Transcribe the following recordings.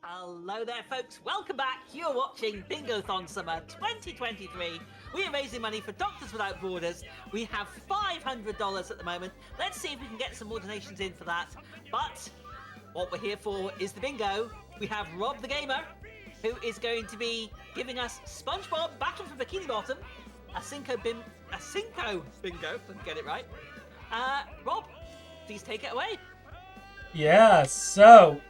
Hello there, folks. Welcome back. You're watching Bingothon Summer 2023. We are raising money for Doctors Without Borders. We have $500 at the moment. Let's see if we can get some more donations in for that. But what we're here for is the bingo. We have Rob the Gamer, who is going to be giving us Spongebob Battle for Bikini Bottom, a Cinco Bingo, if I can get it right. Rob, please take it away. Yeah, so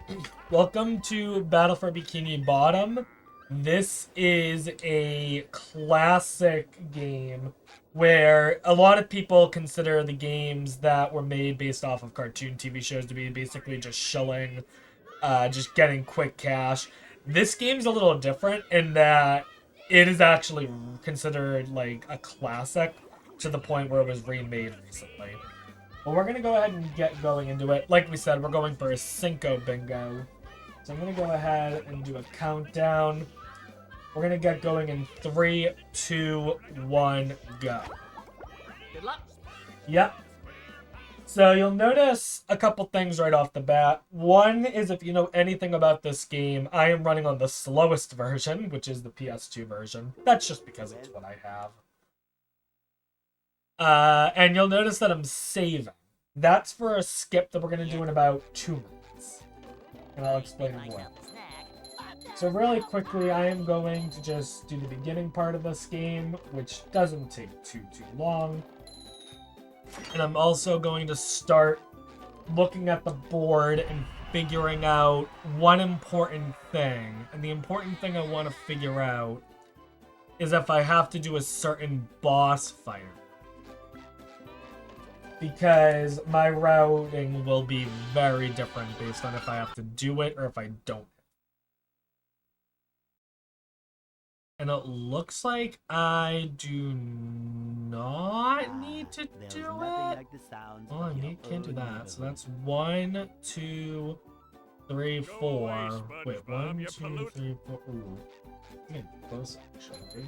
welcome to Battle for Bikini Bottom. This is a classic game where a lot of people consider the games that were made based off of cartoon TV shows to be basically just shilling, just getting quick cash. This game's a little different in that it is actually considered like a classic to the point where it was remade recently. Well, we're going to go ahead and get going into it. Like we said, we're going for a Cinco Bingo. So I'm going to go ahead and do a countdown. We're going to get going in 3, 2, 1, go. Good luck. Yep. So you'll notice a couple things right off the bat. One is, if you know anything about this game, I am running on the slowest version, which is the PS2 version. That's just because it's what I have. And you'll notice that I'm saving. That's for a skip that we're going to do in about 2 minutes. And I'll explain more. So really quickly, I am going to just do the beginning part of this game, which doesn't take too long. And I'm also going to start looking at the board and figuring out one important thing. And the important thing I want to figure out is if I have to do a certain boss fight. Because my routing will be very different based on if I have to do it or if I don't. And it looks like I do not need to do it. Oh, I can't do that. So that's 1, 2, 3, 4. Wait, 1, 2, 3, 4. Ooh. I'm getting close, actually.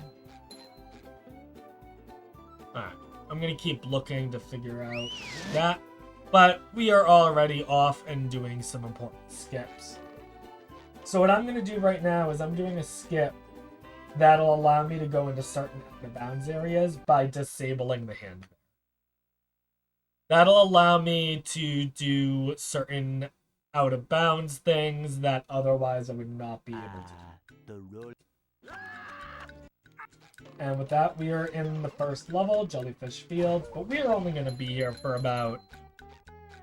Alright. I'm going to keep looking to figure out that. But we are already off and doing some important skips. So what I'm going to do right now is I'm doing a skip that'll allow me to go into certain out-of-bounds areas by disabling the hand. That'll allow me to do certain out-of-bounds things that otherwise I would not be able to do. And with that, we are in the first level, Jellyfish Field, but we are only going to be here for about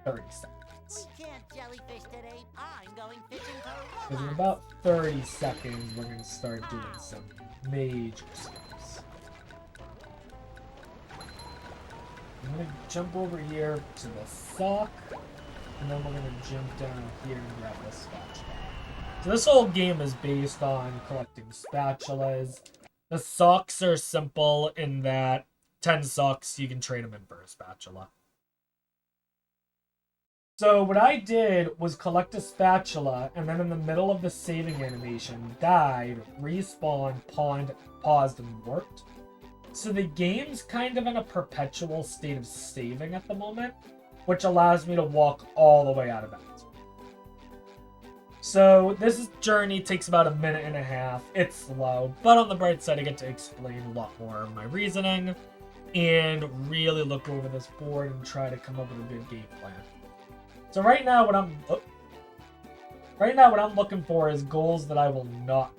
30 seconds. We can't jellyfish today. I'm going fishing for Because in robots. about 30 seconds, we're going to start doing some major skips. I'm going to jump over here to the sock, and then we're going to jump down here and grab the spatula. So this whole game is based on collecting spatulas. The socks are simple in that 10 socks, you can trade them in for a spatula. So what I did was collect a spatula, and then in the middle of the saving animation, died, respawned, paused, and worked. So the game's kind of in a perpetual state of saving at the moment, which allows me to walk all the way out of bounds. So this journey takes about 1.5 minutes. It's slow, but on the bright side, I get to explain a lot more of my reasoning and really look over this board and try to come up with a good game plan. So right now, what I'm looking for is goals that I will not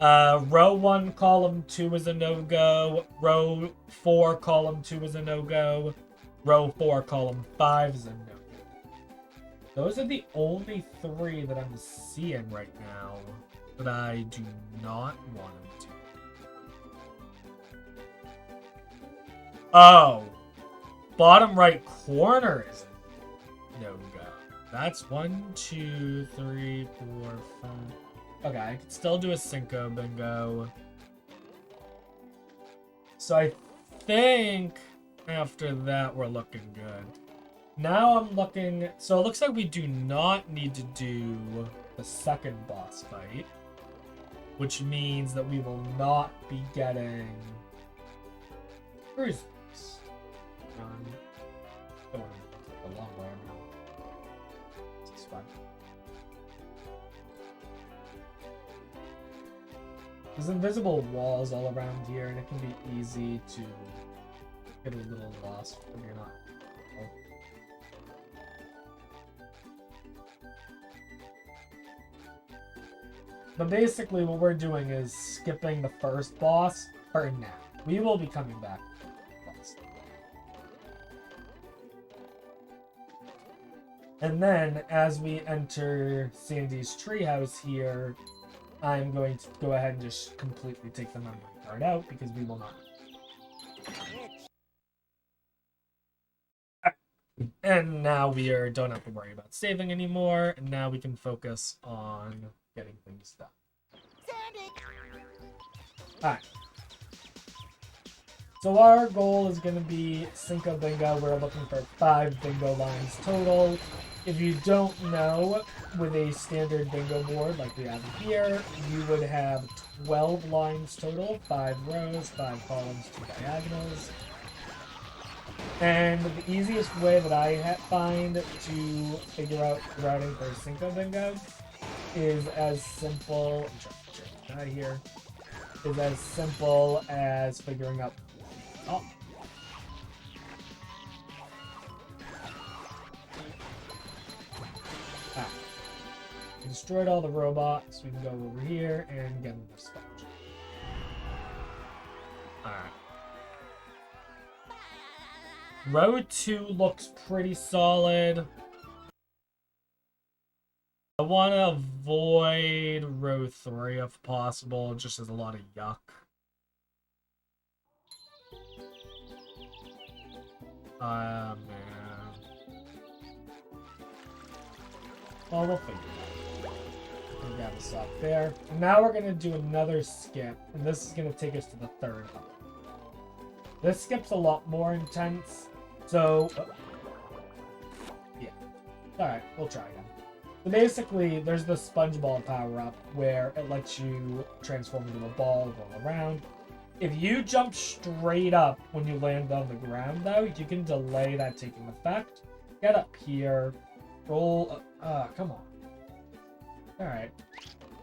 hit. Row 1, column 2 is a no-go. Row 4, column 2 is a no-go. Row 4, column 5 is a no-go. Those are the only 3 that I'm seeing right now that I do not want to do. Oh, bottom right corner is no-go. That's 1, 2, 3, 4, 5. Okay, I could still do a Cinco Bingo. So I think after that we're looking good. Now I'm looking... So it looks like we do not need to do the second boss fight, which means that we will not be getting cruisers. Don't want to take a long way around. This is fun. There's invisible walls all around here, and it can be easy to get a little lost when you're not. But basically what we're doing is skipping the first boss for now. We will be coming back to the boss. And then as we enter Sandy's treehouse here, I'm going to go ahead and just completely take the memory card out because we will not. And now don't have to worry about saving anymore, and now we can focus on getting things done. Alright. So our goal is going to be Cinco Bingo. We're looking for 5 bingo lines total. If you don't know, with a standard bingo board like we have here, you would have 12 lines total, 5 rows, 5 columns, 2 diagonals. And the easiest way that I find to figure out routing for Cinco Bingo is as simple. Here is as simple as figuring out. Oh. Ah. We destroyed all the robots. We can go over here and get another sponge. Alright. Row 2 looks pretty solid. I want to avoid row 3 if possible, just as a lot of yuck. Man. Well, we'll figure it out. We'll grab this up there. And now we're going to do another skip, and this is going to take us to the 3rd hub. This skip's a lot more intense, so... yeah. Alright, we'll try again. So basically, there's the Spongebob power-up where it lets you transform into a ball, roll around. If you jump straight up when you land on the ground, though, you can delay that taking effect. Get up here, roll... come on. Alright.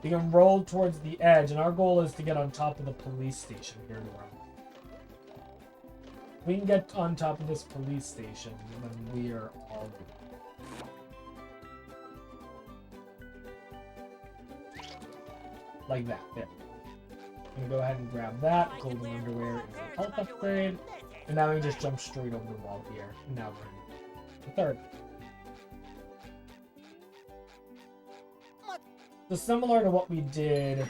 You can roll towards the edge, and our goal is to get on top of the police station here to run. We can get on top of this police station, then we are all good. Like that, there. I'm gonna go ahead and grab that. Golden underwear is a health upgrade. And now we can just jump straight over the wall here. And now we're in the 3rd. So similar to what we did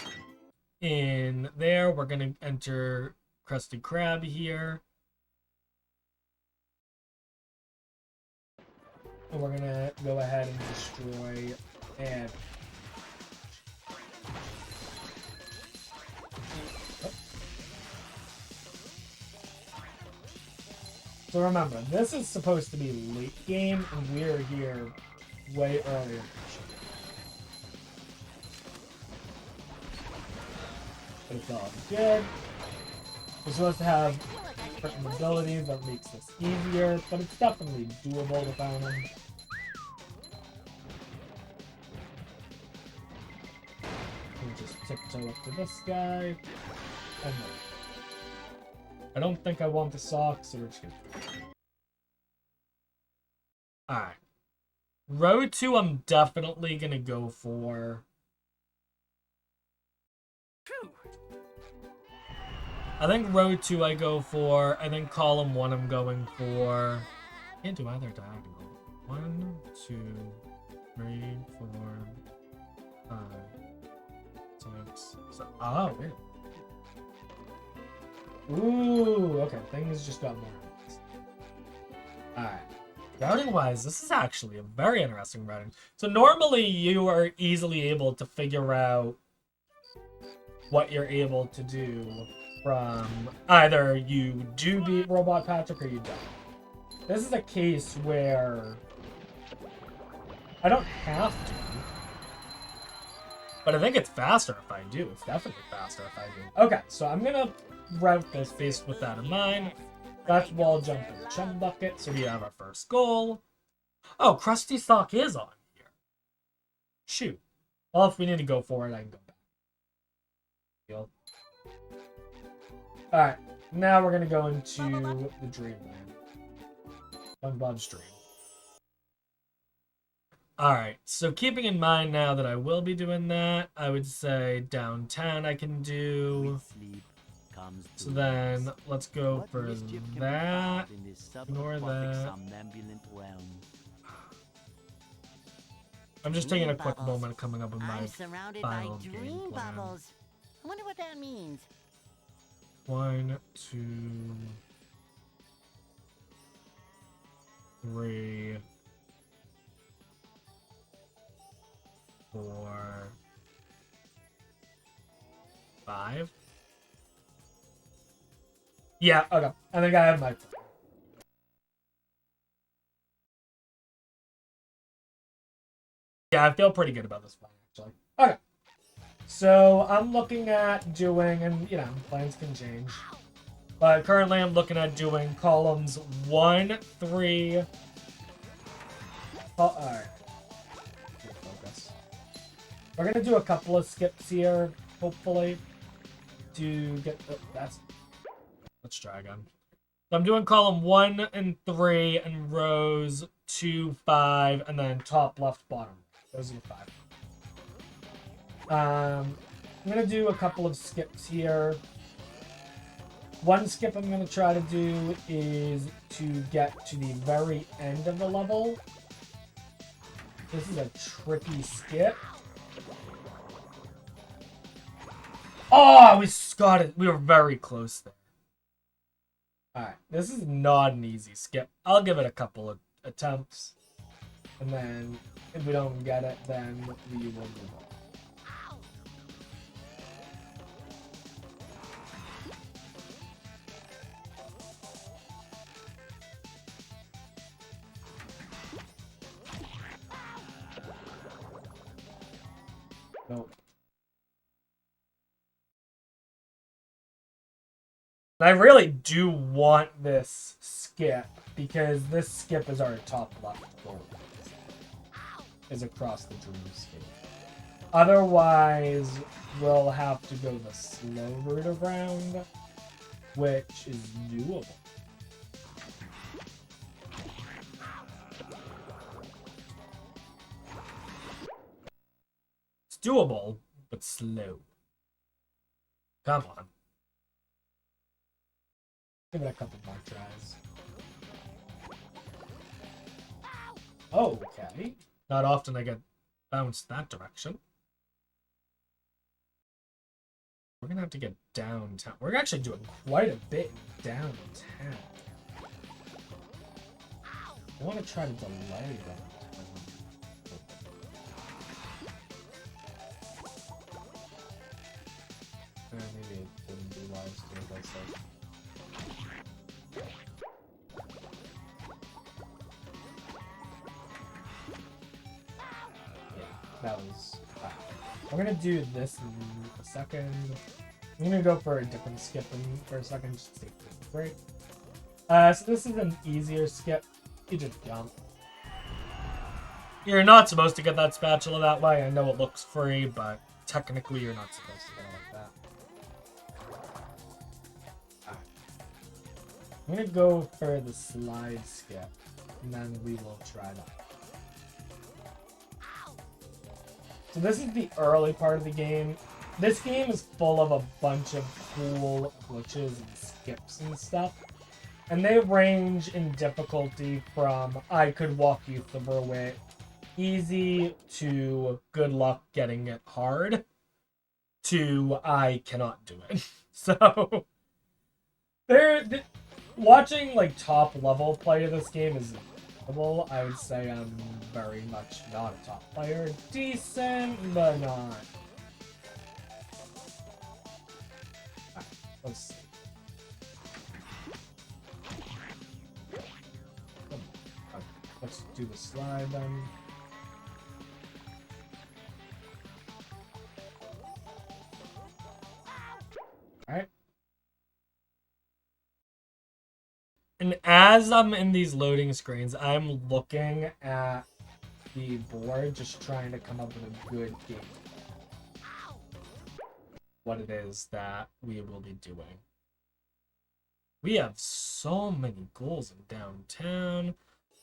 in there, we're gonna enter Krusty Krab here. And we're gonna go ahead and destroy and so remember, this is supposed to be late game, and we're here way earlier. But it's all good. We're supposed to have certain abilities that makes this easier, but it's definitely doable without them. We'll just tiptoe up to this guy. And I don't think I want the socks, so we're just gonna... Alright. Row 2, I'm definitely gonna go for... I think row 2 I go for. I think column 1 I'm going for. Can't do either diagonal. 1, 2, 3, 4, 5, 6, 7. Oh, wait. Ooh, okay. Things just got more interesting. Alright. Routing wise, this is actually a very interesting routing. So normally you are easily able to figure out what you're able to do from either you do beat Robot Patrick or you don't. This is a case where I don't have to, but I think it's faster if I do. It's definitely faster if I do. Okay, so I'm gonna route this based with that in mind. That's wall jump and chum bucket, so we have our first goal. Oh, Krusty Sock is on here. Shoot. Well, if we need to go for it, I can go back. Alright, now we're gonna go into the dreamland. Spongebob's dream. Alright, so keeping in mind now that I will be doing that, I would say downtown I can do. So then, let's go for that. Ignore that. I'm just taking a quick moment coming up with my I'm surrounded final by game dream plan. bubbles. I wonder what that means. 1, 2, 3, 4, 5. Yeah, okay. I think I have my. Yeah, I feel pretty good about this one, actually. Okay. So I'm looking at doing, and plans can change. But currently I'm looking at doing columns 1, 3. Alright. Focus. We're gonna do a couple of skips here, hopefully, to get that's. Let's try again. So I'm doing column 1 and 3 and rows 2, 5, and then top, left, bottom. Those are the 5. I'm gonna do a couple of skips here. One skip I'm gonna try to do is to get to the very end of the level. This is a tricky skip. Oh, we got it. We were very close there. Alright, this is not an easy skip. I'll give it a couple of attempts. And then, if we don't get it, then we will move on. Nope. I really do want this skip because this skip is our top left goal. Is across the dreamscape. Otherwise, we'll have to go the slow route around, which is doable. It's doable, but slow. Come on. Give it a couple more tries. Oh, okay. Not often I get bounced that direction. We're gonna have to get downtown. We're actually doing quite a bit downtown. I want to try to delay that. Maybe it wouldn't be wise to do this. That was bad. I'm gonna do this in a second. I'm gonna go for a different skip for a second, just to take a break. So this is an easier skip. You just jump. You're not supposed to get that spatula that way. I know it looks free, but technically you're not supposed to get it like that. Right. I'm gonna go for the slide skip, and then we will try that. So this is the early part of the game. This game is full of a bunch of cool glitches and skips and stuff. And they range in difficulty from I could walk you through it easy to good luck getting it hard to I cannot do it. So watching like top level play of this game is incredible. I would say I'm very much not a top player. Decent, but not. Right, let's see. Okay, let's do the slide then. Alright. And as I'm in these loading screens, I'm looking at the board, just trying to come up with a good game. What it is that we will be doing. We have so many goals in downtown.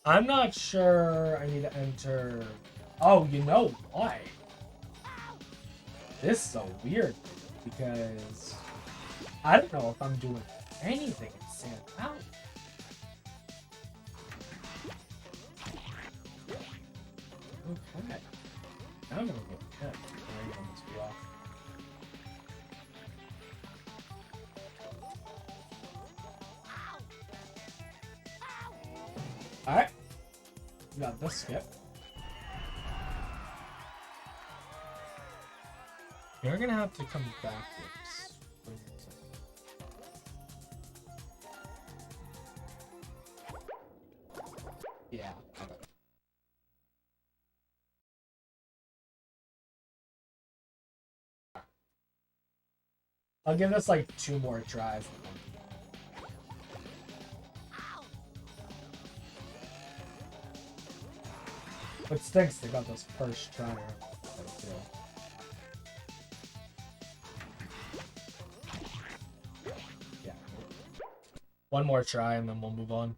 I'm not sure I need to enter... Oh, you know why? This is so weird, because I don't know if I'm doing anything in Sand Mountain. Okay. Now I'm gonna get hit. Right on this block. Alright. We got this skip. You're gonna have to come backwards. Yeah. Okay. I'll give this like 2 more tries. What stinks, they got this first try. Yeah. 1 more try and then we'll move on.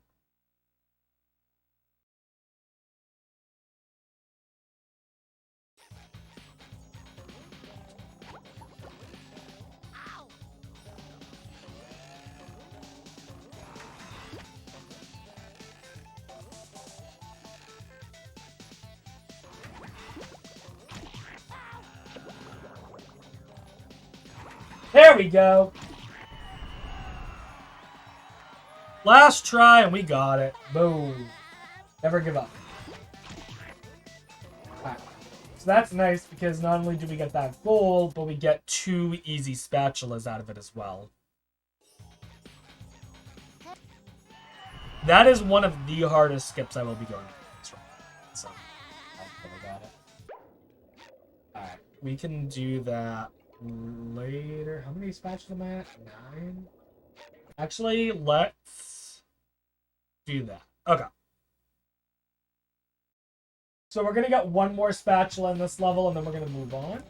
There we go. Last try and we got it. Boom. Never give up. Alright. So that's nice because not only do we get that goal, but we get 2 easy spatulas out of it as well. That is one of the hardest skips I will be going through. So, I got it. Alright, we can do that later. How many spatulas am I at? 9? Actually, let's do that. Okay. So we're going to get 1 more spatula in this level, and then we're going to move on.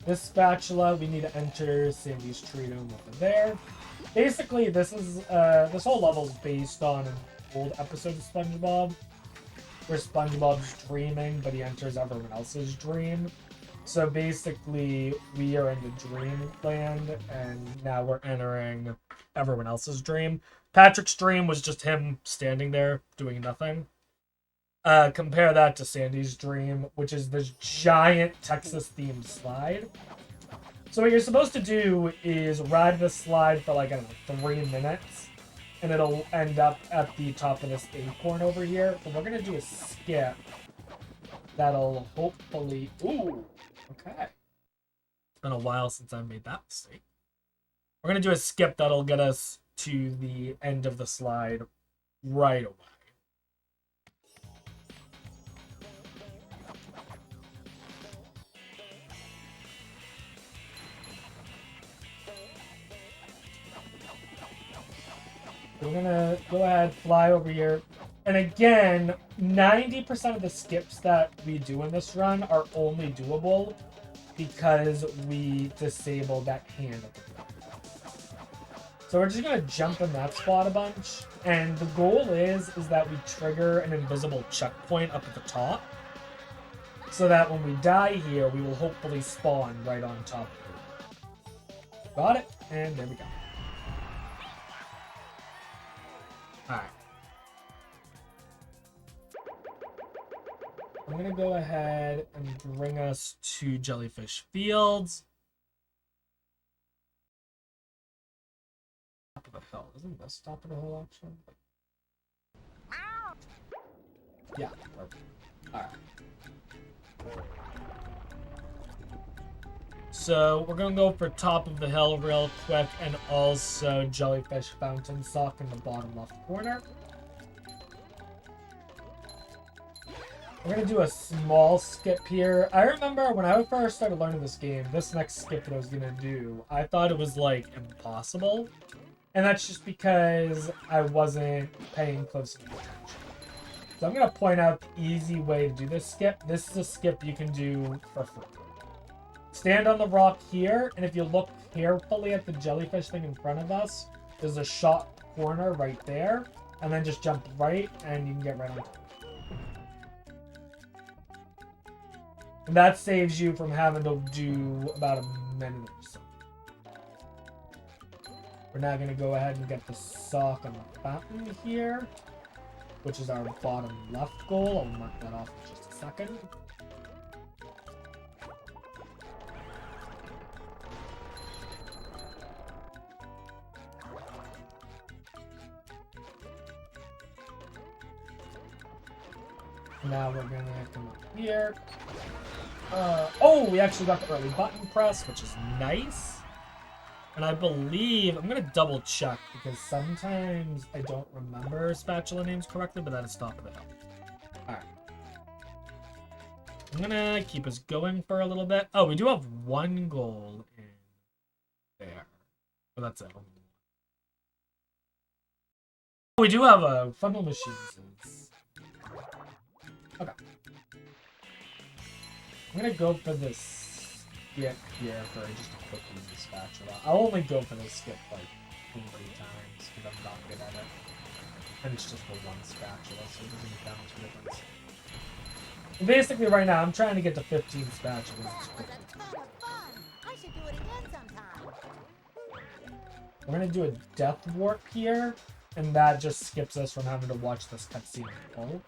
This spatula, we need to enter Sandy's tree room over there. Basically, this is this whole level is based on an old episode of Spongebob, where SpongeBob's dreaming, but he enters everyone else's dream. So basically, we are in the dreamland, and now we're entering everyone else's dream. Patrick's dream was just him standing there doing nothing. Compare that to Sandy's dream, which is this giant Texas-themed slide. So what you're supposed to do is ride this slide for like, I don't know, 3 minutes, and it'll end up at the top of this acorn over here. But we're going to do a skip that'll hopefully... Ooh! Okay. It's been a while since I made that mistake. We're going to do a skip that'll get us to the end of the slide right away. We're going to go ahead, fly over here. And again, 90% of the skips that we do in this run are only doable because we disabled that hand at the beginning. So we're just going to jump in that spot a bunch. And the goal is that we trigger an invisible checkpoint up at the top. So that when we die here, we will hopefully spawn right on top of it. Got it? And there we go. Alright. I'm going to go ahead and bring us to Jellyfish Fields. Top of the hill. Isn't this top of the hill, actually? Yeah, perfect. Alright. So, we're going to go for top of the hill real quick, and also Jellyfish Fountain Sock in the bottom left corner. We're going to do a small skip here. I remember when I first started learning this game, this next skip that I was going to do, I thought it was, like, impossible. And that's just because I wasn't paying close enough attention. So I'm going to point out the easy way to do this skip. This is a skip you can do for free. stand on the rock here, and if you look carefully at the jellyfish thing in front of us, there's a shot corner right there, and then just jump right, and you can get right on top. And that saves you from having to do about a minute or so. We're now going to go ahead and get the sock on the fountain here, which is our bottom left goal. I'll mark that off in just a second. Now we're going to come up here. Oh, we actually got the early button press, which is nice. And I believe, I'm going to double check because sometimes I don't remember spatula names correctly, but that is top of the hill. Alright. I'm going to keep us going for a little bit. Oh, we do have one goal in there. Oh, that's it. We do have a funnel machines. Okay. I'm gonna go for this skip here for just a quick use spatula. I'll only go for this skip like 3 times because I'm not good at it. And it's just for one spatula, so it doesn't count much difference. Basically, right now, I'm trying to get to 15 spatulas. That was a ton of fun. I should do it again sometime. We're gonna do a death warp here, and that just skips us from having to watch this cutscene in full.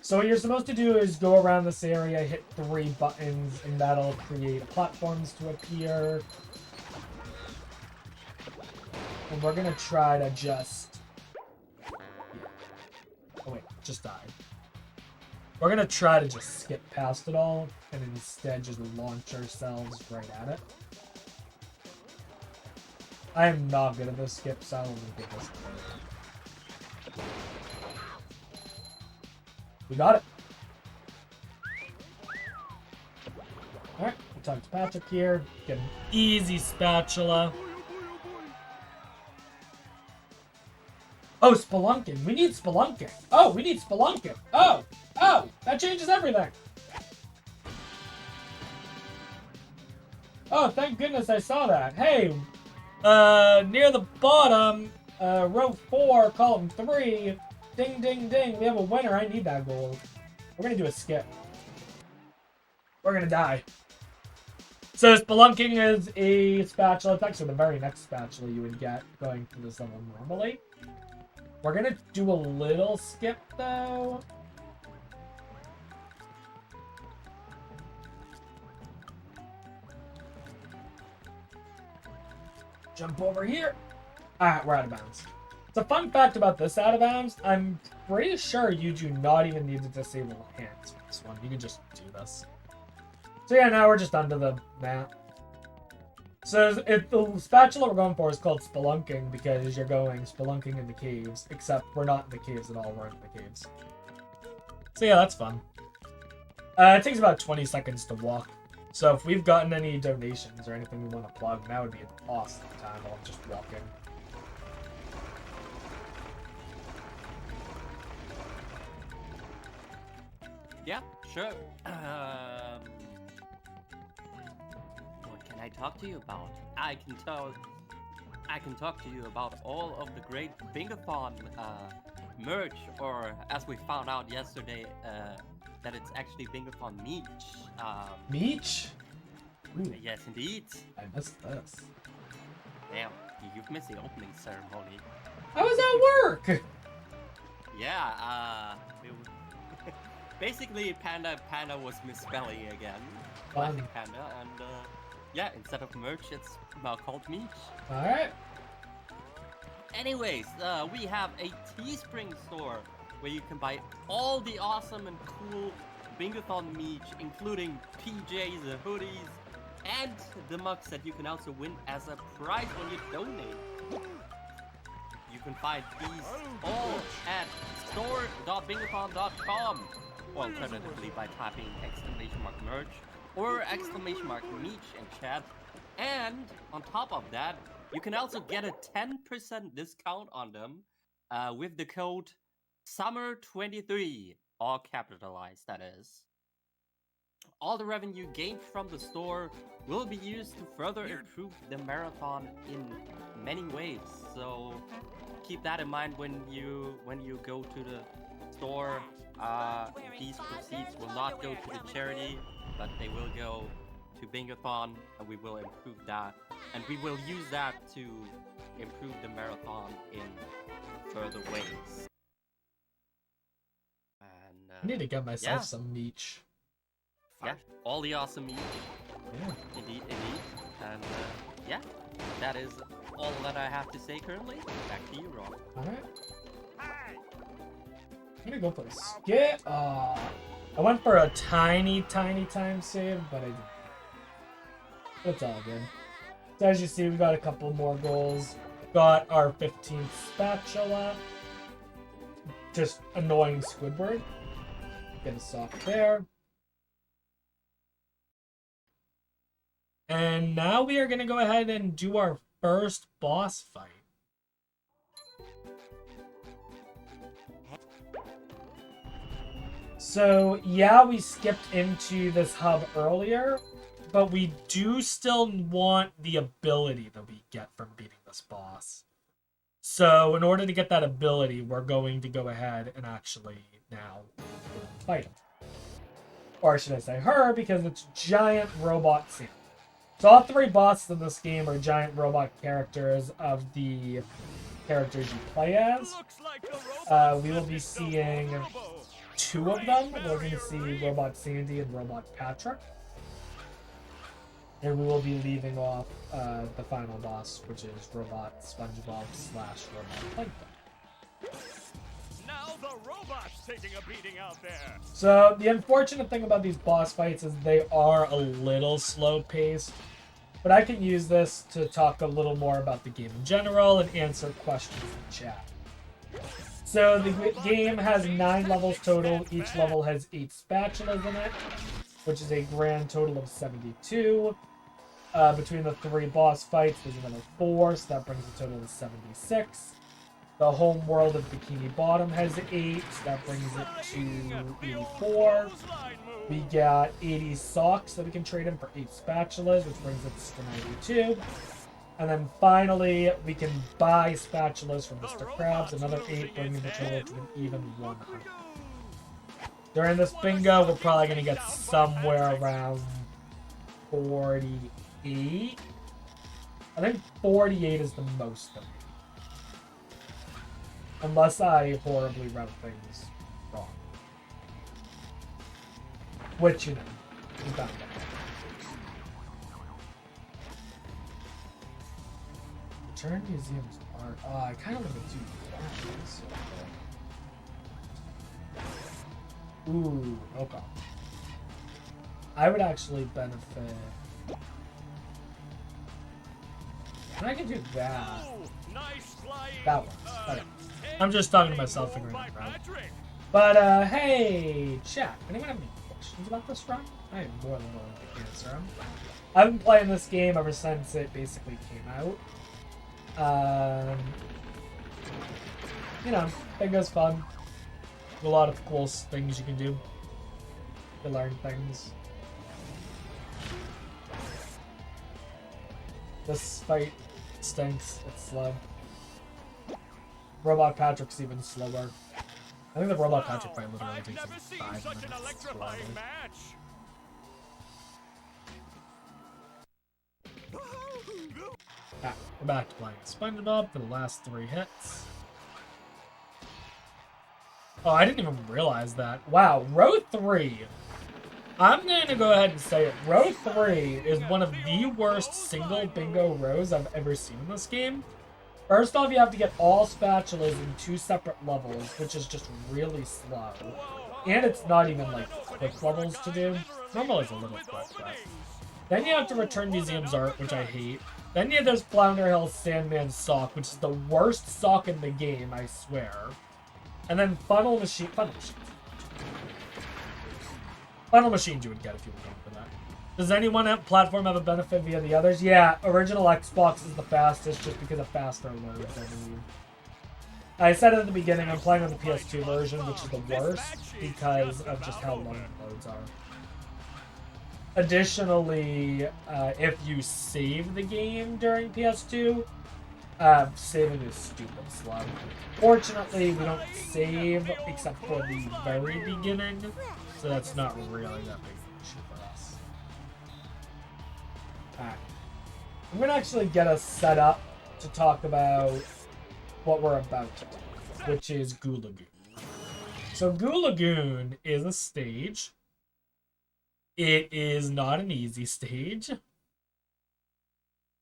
So what you're supposed to do is go around this area, hit 3 buttons, and that'll create platforms to appear. And we're gonna try to just... Oh wait, just died. We're gonna try to just skip past it all, and instead just launch ourselves right at it. I am not good at this skip, so I will give this a go. We got it. Alright, we'll talk to Patrick here. Get an easy spatula. Oh, spelunking. We need spelunking. Oh, we need spelunking. Oh, that changes everything. Oh, thank goodness I saw that. Hey, near the bottom, row 4, column 3, ding, ding, ding, we have a winner. I need that gold. We're gonna do a skip. We're gonna die. So spelunking is a spatula. It's actually the very next spatula you would get going through this level normally. We're gonna do a little skip though. Jump over here. Alright, we're out of bounds. It's a fun fact about this out of bounds. I'm pretty sure you do not even need to disable hands for this one. You can just do this. So yeah, now we're just under the map. So if the spatula we're going for is called spelunking because you're going spelunking in the caves, except we're not in the caves at all, we're in the caves. So yeah, that's fun. It takes about 20 seconds to walk. So if we've gotten any donations or anything we want to plug, that would be an awesome time while I'm just walking. Yeah, sure. What can I talk to you about? I can talk to you about all of the great Bingothon merch, or as we found out yesterday, that it's actually Bingothon Meech. Meech? Ooh, Yes, indeed. I missed this. Damn, you've missed the opening ceremony. I was at work! Yeah, basically Panda was misspelling again. Fun. Classic Panda, and yeah, instead of merch, it's now called Meech. Alright. Anyways, we have a Teespring store where you can buy all the awesome and cool Bingothon Meech, including PJs, the hoodies, and the mugs that you can also win as a prize when you donate. You can find these all at store.bingothon.com, or alternatively by typing !merch or !meech in chat. And on top of that, you can also get a 10% discount on them with the code SUMMER23, all capitalized, that is. All the revenue gained from the store will be used to further improve the marathon in many ways. So keep that in mind when you go to the store. These proceeds will not go to the charity, but they will go to Bingothon, and we will improve that, and we will use that to improve the marathon in further ways. And I need to get myself yeah. some meat. Yeah, all the awesome meat. Yeah. Indeed. And yeah, that is all that I have to say currently. Back to you, Rob. Alright. I'm gonna go for a skit. I went for a tiny time save, but I didn't. It's all good. So as you see, we got a couple more goals. Got our 15th spatula. Just annoying Squidward. Get a sock there. And now we are going to go ahead and do our first boss fight. So, yeah, we skipped into this hub earlier, but we do still want the ability that we get from beating this boss. So, in order to get that ability, we're going to go ahead and actually now fight him. Or should I say her, because it's Giant Robot Sam. So all three bosses in this game are giant robot characters of the characters you play as. We will be seeing two of them. We're going to see Robot Sandy and Robot Patrick. And we will be leaving off the final boss, which is Robot Spongebob / Robot Plankton. Now the robot's taking a beating out there. So the unfortunate thing about these boss fights is they are a little slow paced. But I can use this to talk a little more about the game in general and answer questions in chat. So the game has 9 levels total. Each level has 8 spatulas in it, which is a grand total of 72. Between the 3 boss fights, there's another 4, so that brings the total to 76. The home world of Bikini Bottom has 8, so that brings it to 84. We got 80 socks that we can trade in for 8 spatulas, which brings us to 92. And then finally, we can buy spatulas from Mr. Krabs, another 8, bringing the total to an even 100. During this bingo, we're probably going to get somewhere around 48. I think 48 is the most of it. Unless I horribly route things wrong. Which, you know, is bound to happen. Return museums art. I kind of want to do that. Ooh, okay. I would actually benefit. And I can do that. That works. Okay. I'm just talking to myself, figuring it out. But, hey, chat. Anyone have any questions about this run? I am more than willing to answer them. I've been playing this game ever since it basically came out. You know, bingo's fun. There's a lot of cool things you can do to learn things. This fight stinks. It's slow. Robot Patrick's even slower. I think the Robot Patrick fight literally takes like 5 minutes. We're back to playing Spongebob for the last 3 hits. Oh, I didn't even realize that. Wow, row 3. I'm going to go ahead and say it. Row 3 is one of the worst single bingo rows I've ever seen in this game. First off, you have to get all spatulas in 2 separate levels, which is just really slow. And it's not even like quick levels to do. Normal is a little quick, but. Then you have to return museum's art, which I hate. Then you have this Flounder Hill Sandman sock, which is the worst sock in the game, I swear. And then Funnel Machines you would get if you were going for that. Does anyone at platform have a benefit via the others? Yeah, original Xbox is the fastest just because of faster loads, I believe. I said it at the beginning, I'm playing on the PS2 version, which is the worst because of just how long the loads are. Additionally, if you save the game during PS2, saving is stupid slow. Fortunately, we don't save except for the very beginning, so that's not really that big of an issue for us. Alright. I'm gonna actually get us set up to talk about what we're about to do, which is Goo Lagoon. So Goo Lagoon is a stage. It is not an easy stage.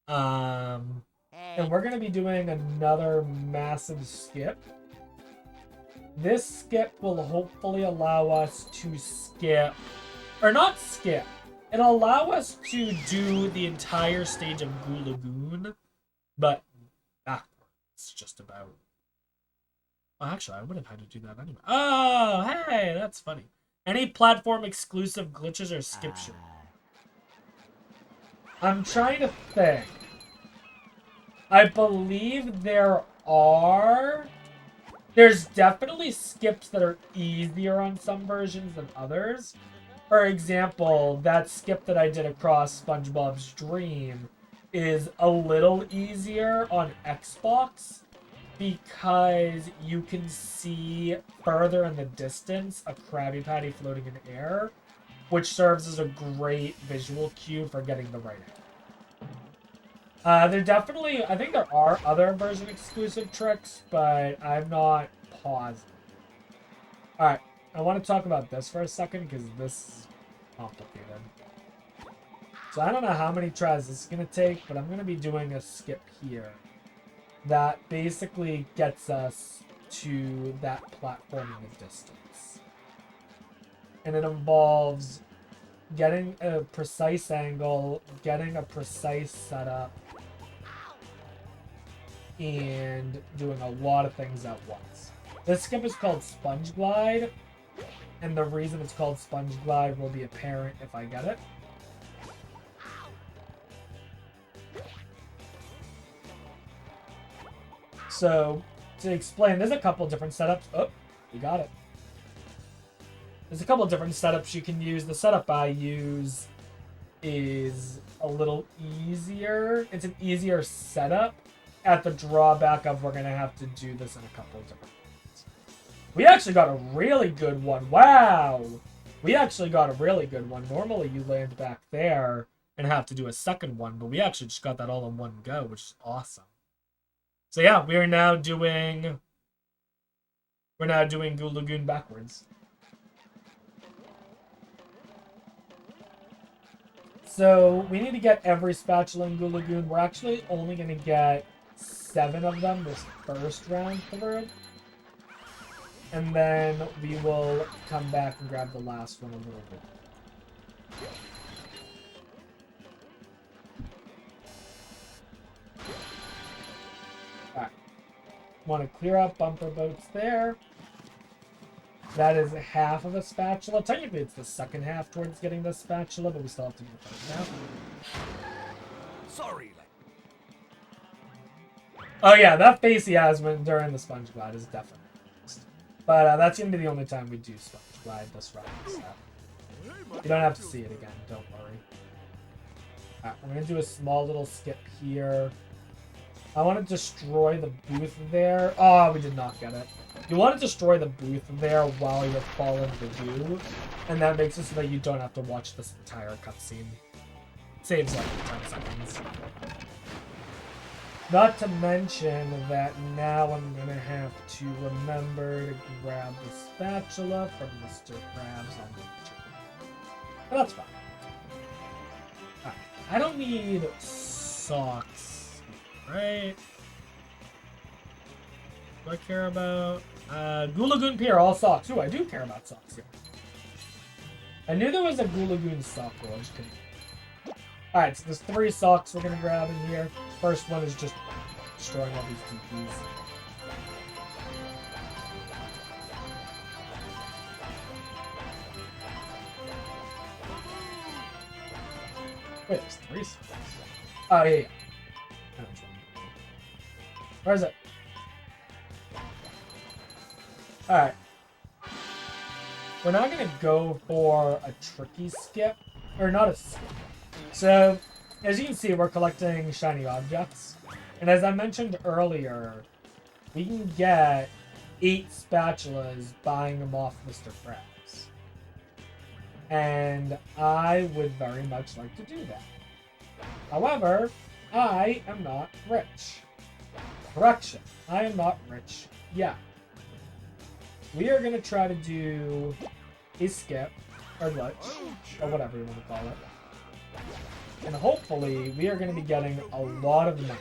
And we're going to be doing another massive skip. This skip will hopefully allow us to skip, or not skip. It'll allow us to do the entire stage of Goo Lagoon, but backwards, just about. Well, actually, I would have had to do that anyway. Oh, hey, that's funny. Any platform exclusive glitches or skip shit? I'm trying to think. I believe there are. There's definitely skips that are easier on some versions than others. For example, that skip that I did across SpongeBob's Dream is a little easier on Xbox because you can see further in the distance a Krabby Patty floating in air, which serves as a great visual cue for getting the right angle. There definitely, I think there are other version exclusive tricks, but I'm not positive. Alright, I want to talk about this for a second because this is complicated. So I don't know how many tries this is going to take, but I'm going to be doing a skip here that basically gets us to that platform in the distance. And it involves getting a precise angle, getting a precise setup, and doing a lot of things at once. This skip is called Sponge Glide, and the reason it's called Sponge Glide will be apparent if I get it. So, to explain, there's a couple different setups. Oh, you got it. There's a couple different setups you can use. The setup I use is a little easier. It's an easier setup at the drawback of we're going to have to do this in a couple different ways. We actually got a really good one. Wow! We actually got a really good one. Normally you land back there and have to do a second one, but we actually just got that all in one go, which is awesome. So yeah, we are now doing... We're now doing Goo Lagoon backwards. So, we need to get every spatula in Goo Lagoon. We're actually only going to get 7 of them this first round through. And then we will come back and grab the last one a little bit. Alright. Want to clear out bumper boats there. That is half of a spatula. Technically, it's the second half towards getting the spatula, but we still have to do the first half. Sorry. Oh yeah, that face he has when during the Sponge Glide is definitely next. But that's going to be the only time we do Sponge Glide this round. So. You don't have to see it again, don't worry. Alright, we're going to do a small little skip here. I want to destroy the booth there. Oh, we did not get it. You want to destroy the booth there while you're falling the goo, and that makes it so that you don't have to watch this entire cutscene. Saves like 10 seconds. Not to mention that now I'm going to have to remember to grab the spatula from Mr. Krabs on the chicken. But that's fine. Right. I don't need socks, right? Do I care about... Goo Lagoon Pier, all socks. Ooh, I do care about socks here. I knew there was a Goo Lagoon sock roll, I just couldn't. Alright, so there's 3 socks we're gonna grab in here. First one is just destroying all these DPs. Wait, there's 3 socks. Oh, yeah. Where is it? Alright. We're not going to go for a tricky skip. or not a skip. So, as you can see, we're collecting shiny objects. And as I mentioned earlier, we can get 8 spatulas buying them off Mr. Krabs. And I would very much like to do that. However, I am not rich. Correction, I am not rich yet. We are going to try to do a skip, or glitch, or whatever you want to call it. And hopefully, we are going to be getting a lot of money.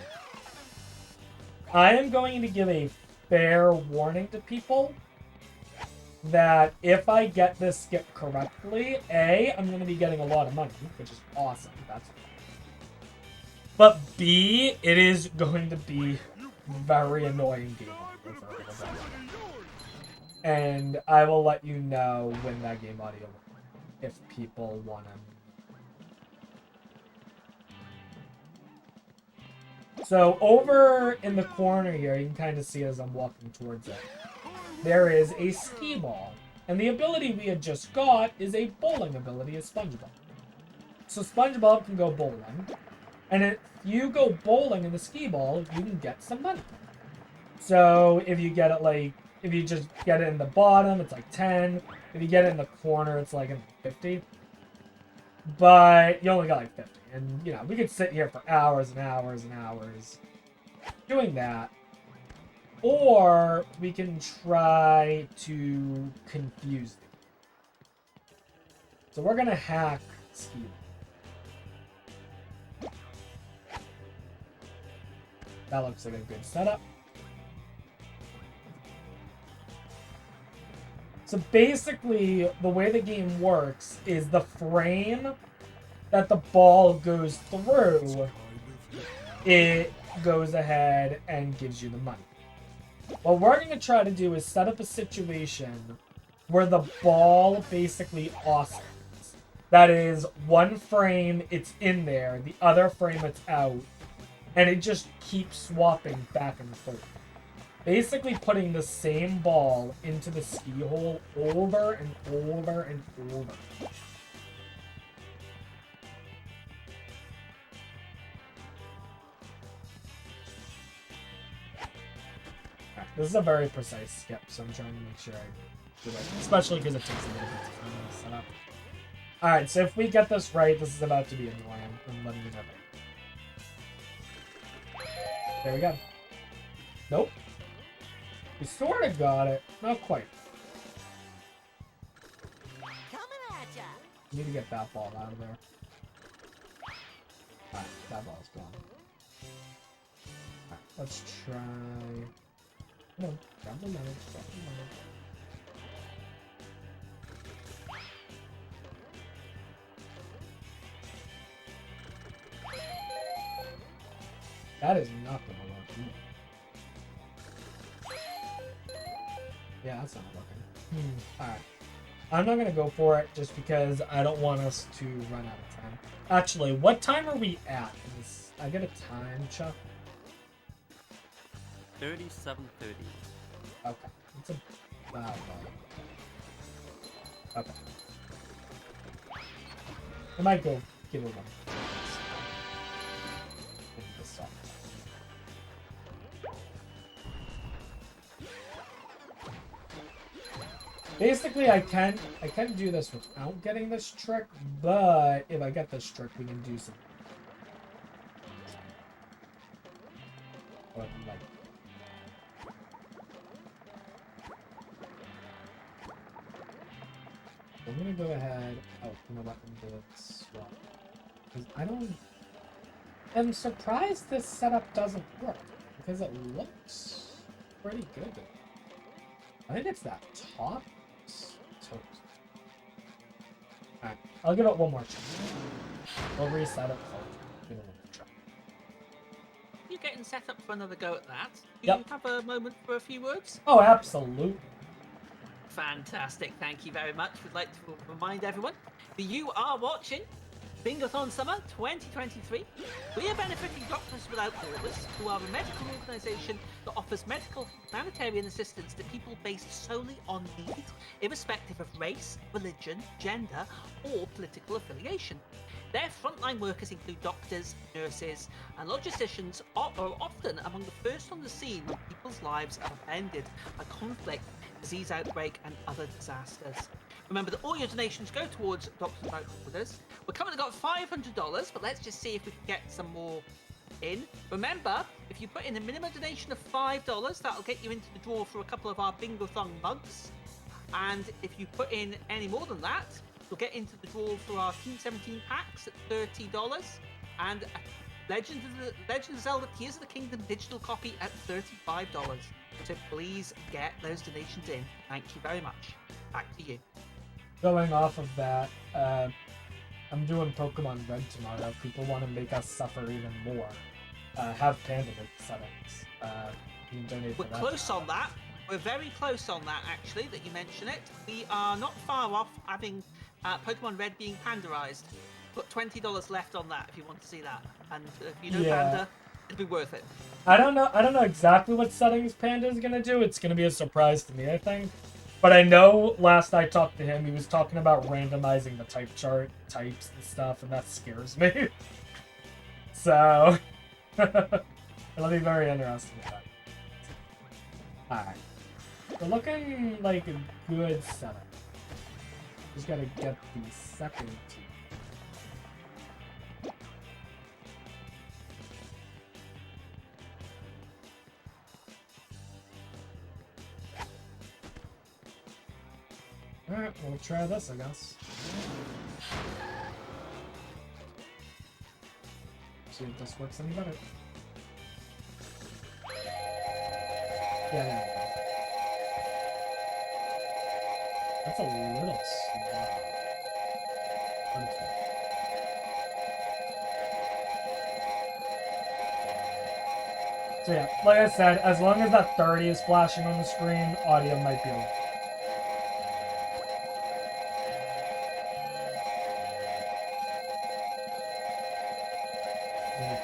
I am going to give a fair warning to people that if I get this skip correctly, A, I'm going to be getting a lot of money, which is awesome. That's fine. But B, it is going to be very annoying game audio for everybody. And I will let you know when that game audio, if people want to. So over in the corner here, you can kind of see as I'm walking towards it, there is a ski ball. And the ability we had just got is a bowling ability as Spongebob. So Spongebob can go bowling. And if you go bowling in the ski ball, you can get some money. So if you get it like, if you just get it in the bottom, it's like 10. If you get it in the corner, it's like 50. But you only got like 50. And, you know, we could sit here for hours and hours and hours doing that. Or we can try to confuse them. So we're going to hack ski. That looks like a good setup. So basically, the way the game works is the frame that the ball goes through, it goes ahead and gives you the money. What we're going to try to do is set up a situation where the ball basically oscillates. That is, one frame, it's in there, the other frame, it's out, and it just keeps swapping back and forth. Basically putting the same ball into the ski hole over and over and over. This is a very precise skip, so I'm trying to make sure I do it. Especially because it takes a little bit of time to set up. Alright, so if we get this right, this is about to be annoying. I'm letting you know that. There we go. Nope. We sort of got it. Not quite. Coming at ya. Need to get that ball out of there. Alright, that ball's gone. Alright, let's try... No, grab the money, grab the money. That is not gonna work either. Yeah, that's not working. Alright. I'm not gonna go for it just because I don't want us to run out of time. Actually, what time are we at? I get a time, Chuck? 37:30. Okay. It's about okay. I might go give it one. Basically, I can do this without getting this trick, but if I get this trick, we can do some. Like, I'm gonna go ahead. Oh, you know what? I'm gonna do it swap. Because I'm surprised this setup doesn't work because it looks pretty good. I think it's that top. Alright, I'll give it one more try. We'll reset it. Give it one more try. You're getting set up for another go at that. Do Yep. you have a moment for a few words? Oh, absolutely. Fantastic, thank you very much. We'd like to remind everyone that you are watching Bingothon Summer 2023. We are benefiting Doctors Without Borders, who are a medical organisation that offers medical humanitarian assistance to people based solely on need, irrespective of race, religion, gender, or political affiliation. Their frontline workers include doctors, nurses, and logisticians are often among the first on the scene when people's lives are upended by conflict, disease outbreak, and other disasters. Remember that all your donations go towards Doctors Without Borders. We're currently got $500, but let's just see if we can get some more in. Remember, if you put in a minimum donation of $5, that'll get you into the draw for a couple of our Bingothon mugs. And if you put in any more than that, you'll get into the draw for our Team 17 packs at $30 and a Legend of Zelda Tears of the Kingdom digital copy at $35. So please get those donations in. Thank you very much. Back to you. Going off of that, I'm doing Pokemon Red tomorrow. If people want to make us suffer even more, have Panda make the settings. You can donate We're for that close tomorrow. on that. We're very close on that, actually, that you mention it. We are not far off having Pokemon Red being pandarized. Got $20 left on that if you want to see that. And if you know Yeah. Panda, it'd be worth it. I don't know exactly what settings Panda is gonna do. It's gonna be a surprise to me, I think. But I know last I talked to him, he was talking about randomizing the type chart, types and stuff, and that scares me. So, it'll be very interesting with that. Alright. We're looking like a good setup. Just gotta get the second team. Alright, we'll try this, I guess. See if this works any better. Yeah, there we go. That's a little slow. But it's fine. So yeah, like I said, as long as that 30 is flashing on the screen, audio might be a little.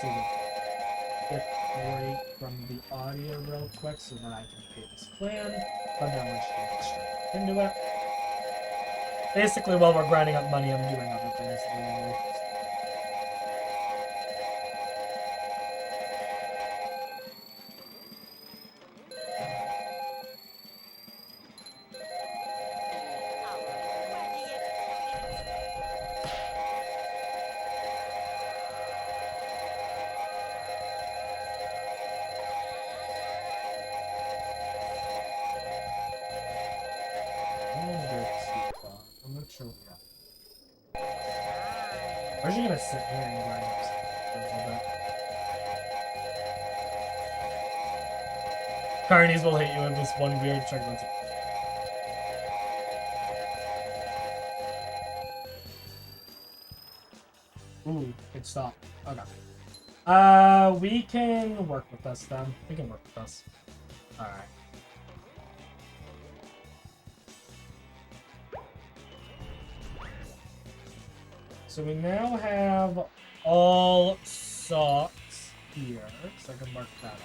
To get away from the audio real quick so that I can pay this clan, but then we're just gonna get straight into it. Basically, while we're grinding up money, I'm doing other things. I'm not sure yet. We're just gonna sit here and grind up a little bit. Carnies will hit you with this one weird trick. Ooh, it stopped. Okay. We can work with this then. We can work with this. Alright. So we now have all socks here, so I can mark that off.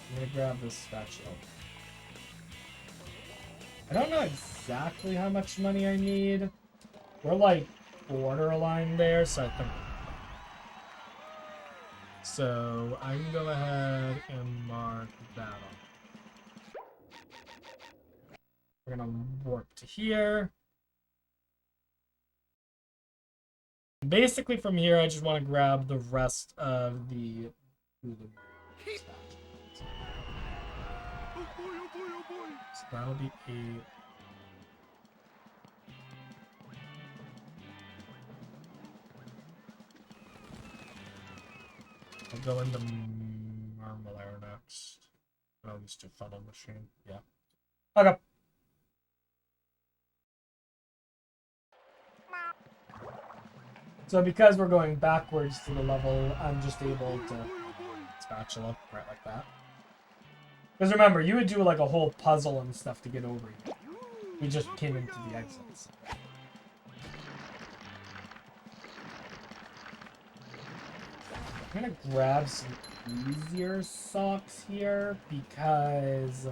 I'm gonna grab this spatula. I don't know exactly how much money I need. We're like borderline there, so I think. So I can go ahead and mark that off. We're gonna warp to here. Basically, from here, I just want to grab the rest of the stuff. So that'll be 8. I'll go into Marmalade next. I'll just do funnel machine. Yeah. Okay. So because we're going backwards to the level, I'm just able to spatula right like that. Because remember, you would do like a whole puzzle and stuff to get over here. We just came into the exits. I'm gonna grab some easier socks here because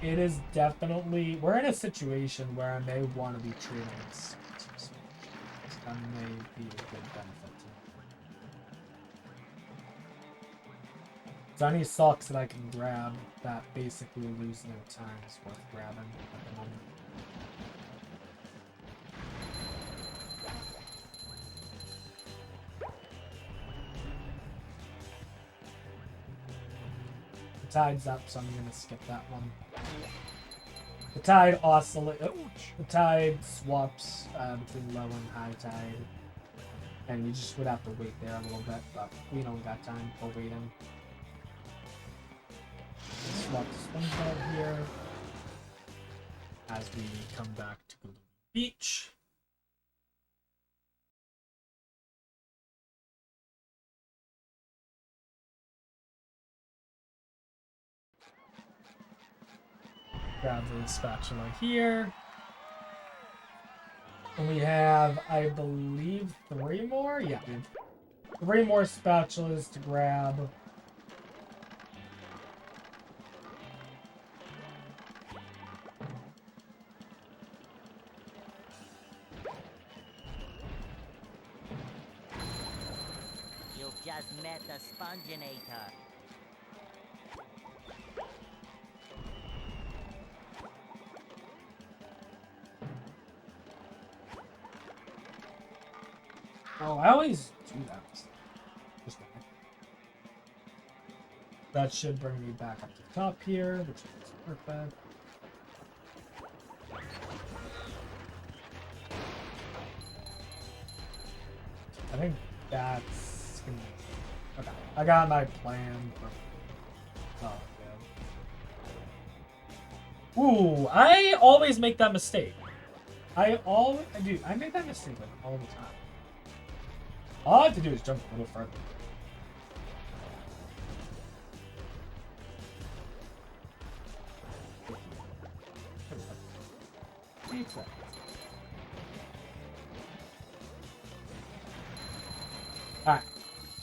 it is definitely, we're in a situation where I may want to be treating this. That may be a good benefit to me. So any socks that I can grab that basically lose no time is worth grabbing at the moment. The tide's up, so I'm gonna skip that one. The tide oscillates. The tide swaps between low and high tide, and you just would have to wait there a little bit, but we don't got time for waiting. Swap to Spongebob here as we come back to the beach. Grab the spatula here. And we have, I believe, 3 more? Yeah, we have 3 more spatulas to grab. You've just met the Sponginator. Oh, I always do that. Just kidding. That should bring me back up to the top here, which is perfect. I think that's gonna... Okay, I got my plan for... Oh, good. Ooh, I always make that mistake. I make that mistake like all the time. All I have to do is jump a little further. Alright,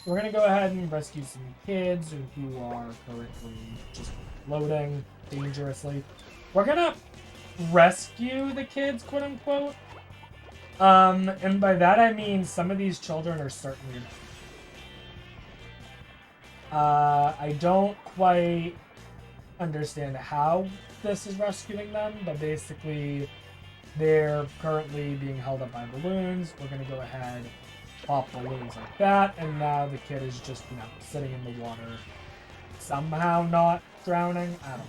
we're gonna go ahead and rescue some kids who are currently just floating dangerously. We're gonna rescue the kids, quote unquote. And by that I mean some of these children are certainly... I don't quite understand how this is rescuing them, but basically they're currently being held up by balloons. We're gonna go ahead, pop balloons like that, and now the kid is just, you know, sitting in the water, somehow not drowning. I don't know.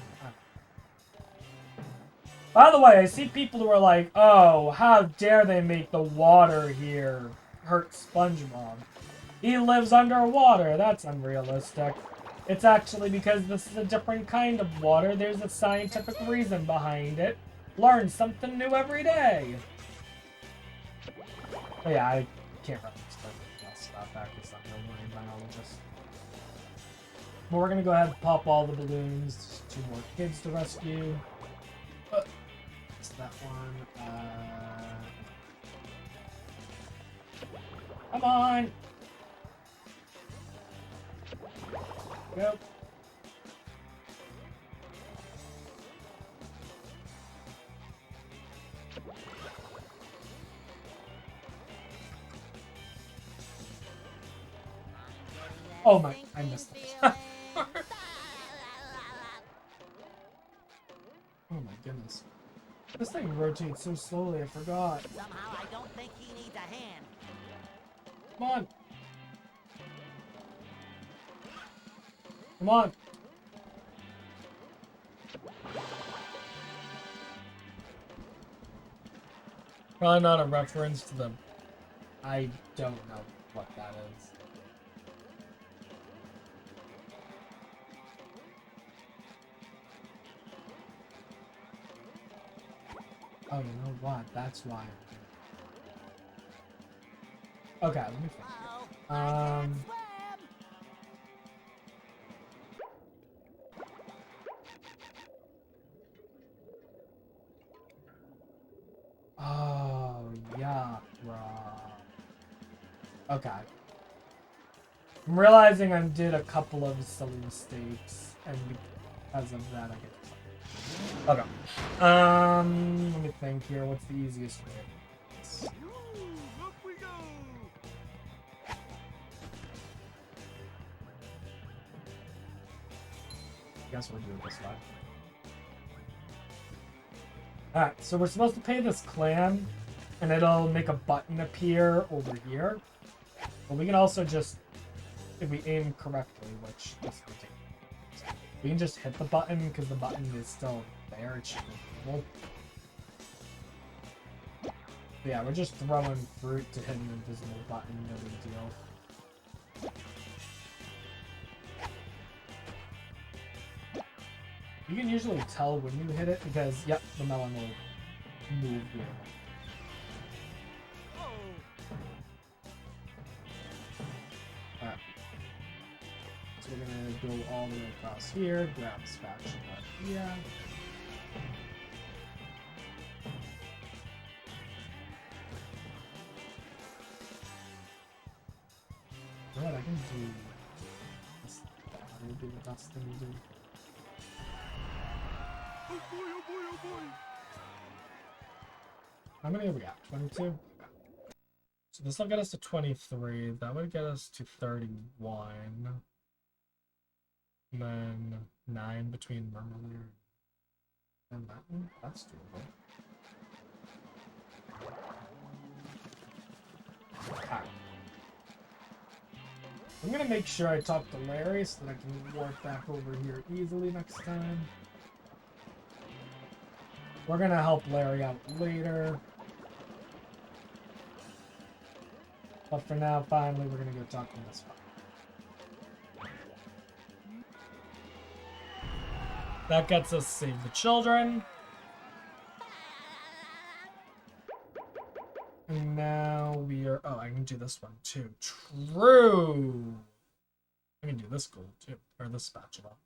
By the way, I see people who are like, oh, how dare they make the water here hurt Spongebob. He lives underwater. That's unrealistic. It's actually because this is a different kind of water. There's a scientific reason behind it. Learn something new every day. Oh yeah, I can't really explain this stuff back because I'm no marine biologist. But we're gonna go ahead and pop all the balloons. 2 more kids to rescue. That one. Come on! Go. Oh my, I missed it. Oh my goodness. This thing rotates so slowly, I forgot. Somehow I don't think he needs a hand. Come on! Come on! Probably not a reference to the... I don't know what that is. Oh, you know what? That's why. Okay, let me think. Oh, yeah, bro. Okay. I'm realizing I did a couple of silly mistakes, and because of that, I get to play. Okay. Let me think here. What's the easiest way? Up we go. I guess we'll do it this way. Alright, so we're supposed to pay this clan, and it'll make a button appear over here. But we can also just, if we aim correctly, which this will take, we can just hit the button because the button is still there. It should be visible. Yeah, we're just throwing fruit to hit an invisible button, no big deal. You can usually tell when you hit it because, yep, the melon will move here. Alright. So we're gonna go all the way across here, grab the spatula here. You know what, I can do this. That would be the best thing to do. Oh boy, oh boy, oh boy. How many have we got? 22? Okay. So this will get us to 23. That would get us to 31. And then 9 between Murmur and that one. That's doable. Okay. I'm gonna make sure I talk to Larry so that I can warp back over here easily next time. We're gonna help Larry out later. But for now, finally, we're gonna go talk to this one. That gets us Save the Children. And now we are... Oh, I can do this one too. True! I can do this gold too. Or this spatula.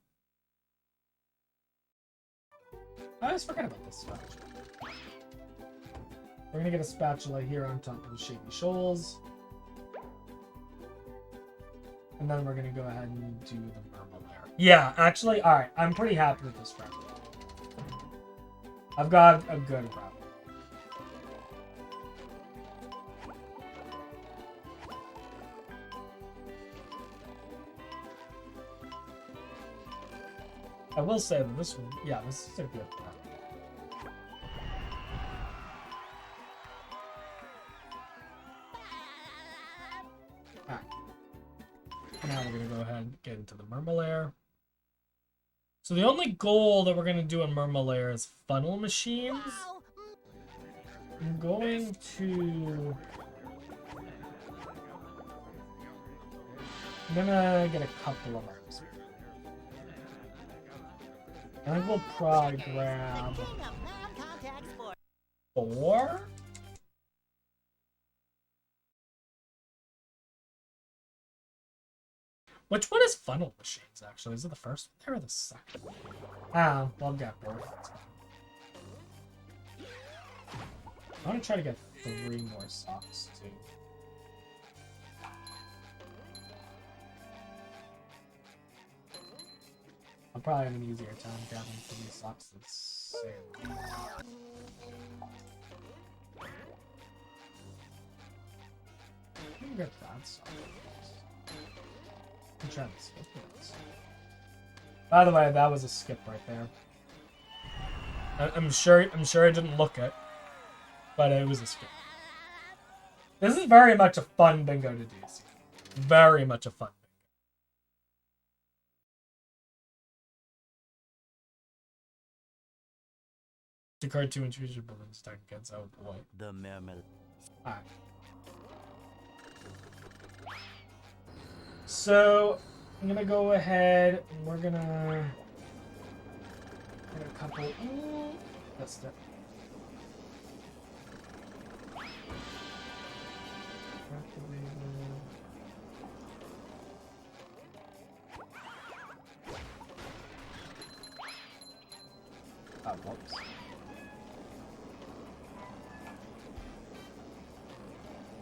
I always forget about this spatula. We're gonna get a spatula here on top of the Shady Shoals. And then we're gonna go ahead and do the purple there. Yeah, actually, alright, I'm pretty happy with this route. I've got a good route. I will say that this one, yeah, this is a good route. Alright. Now we're gonna go ahead and get into the Murmur. So the only goal that we're gonna do in Murmur is funnel machines. Wow. I'm going to... I'm gonna get a couple of items. I think we'll probably grab King of non-contact sports. 4. Which one is funnel machines, actually? Is it the first one or the second one? Ah, I'll get both. I want to try to get 3 more socks, too. I'll probably have an easier time grabbing 3 socks than sand. I can get that sock. I'm trying to skip it. By the way, that was a skip right there. I'm sure I didn't look it, but it was a skip. This is very much a fun bingo to do. Very much a fun bingo. The cartoon choose your balloons start against oh boy. The mermaid. Alright. So I'm gonna go ahead and we're gonna get a couple. Ooh, that's it. Oh, whoops.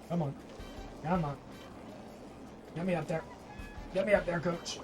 Come on. Come on. Get me up there. Get me up there, coach.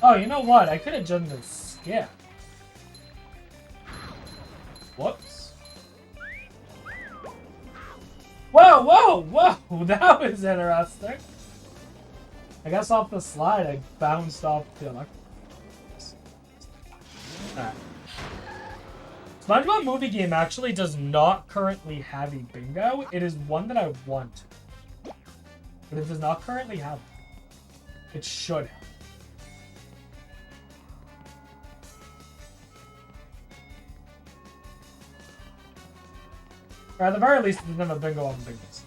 Oh, you know what? I could have done the skip. Whoops. Whoa, whoa, whoa! That was interesting. I guess off the slide, I bounced off the electric. Alright. SpongeBob movie game actually does not currently have a bingo. It is one that I want. But it does not currently have it. It should have. Or at the very least, it doesn't have a bingo on the bingos.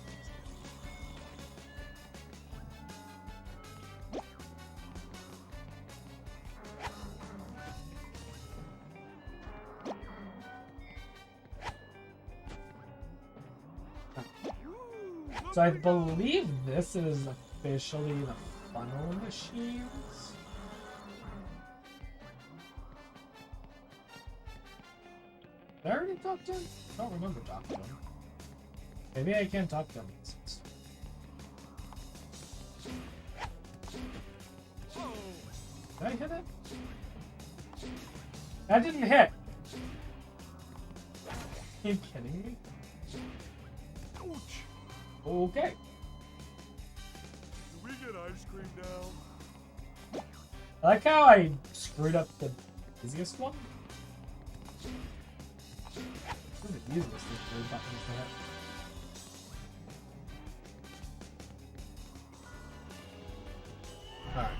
So I believe this is officially the funnel machines. Did I already talk to him? I don't remember talking to him. Maybe I can't talk to him. Did I hit it? That didn't hit! Are you kidding me? Okay. Do we get ice cream now? I like how I screwed up the easiest one. This is the easiest with buttons to hit. Alright.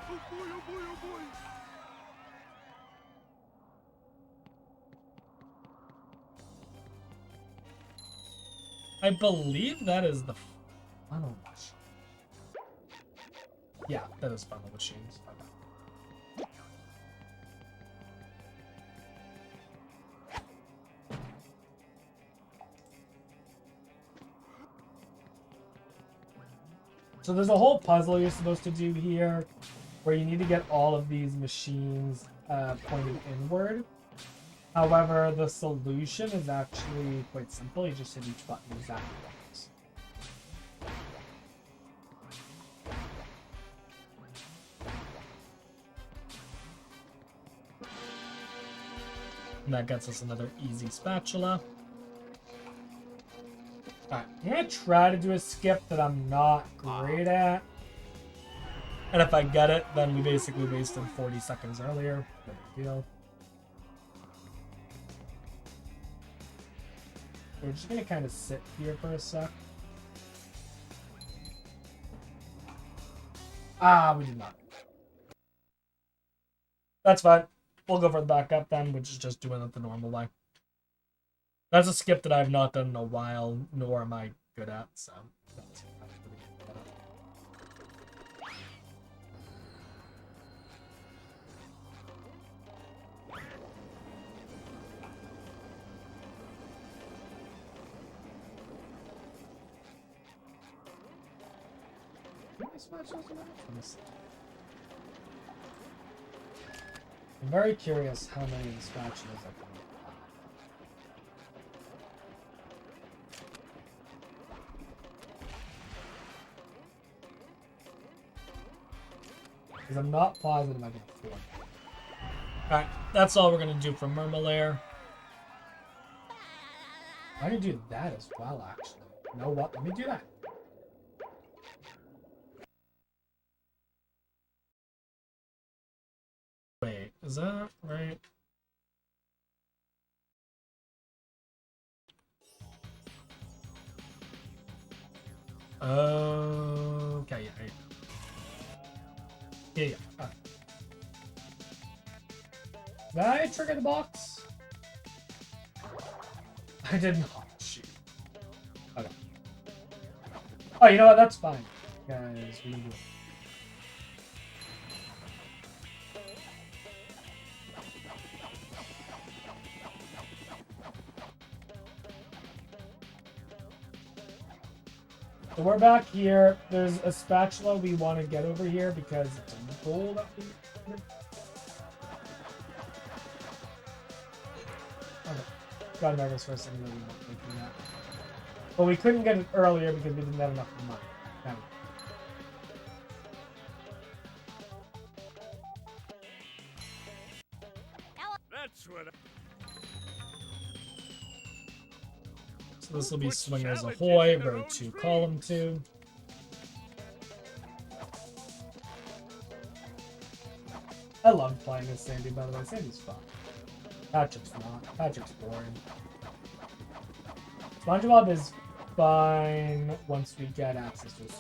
Oh boy, oh boy, oh boy. I believe that is the funnel machine. Yeah, that is funnel machines. Okay. So there's a whole puzzle you're supposed to do here where you need to get all of these machines pointed inward. However, the solution is actually quite simple. You just hit each button exactly once. And that gets us another easy spatula. Alright, I'm going to try to do a skip that I'm not great at. And if I get it, then we basically wasted 40 seconds earlier. No big deal. We're just going to kind of sit here for a sec. Ah, we did not. That's fine. We'll go for the backup then, which is just doing it the normal way. That's a skip that I've not done in a while, nor am I good at, so that's pretty good at it. I'm very curious how many spatulas I can make. Because I'm not positive I can afford it. Alright, that's all we're going to do for Murmalair. I can do that as well, actually. You know what? Let me do that. Wait, is that right? Okay, yeah. Yeah. Right. Did I trigger the box? I did not. Shoot. Oh, you know what? That's fine. Guys, we can do it. So we're back here. There's a spatula we want to get over here because it's a goal that we... Okay. Got nervous for a second that we weren't making that. But we couldn't get it earlier because we didn't have enough money. Now That's what. so this will be Swingers Ahoy, row 2, column 2. I love playing as Sandy, by the way. Sandy's fun. Patrick's not. Patrick's boring. Spongebob is fine once we get access to it.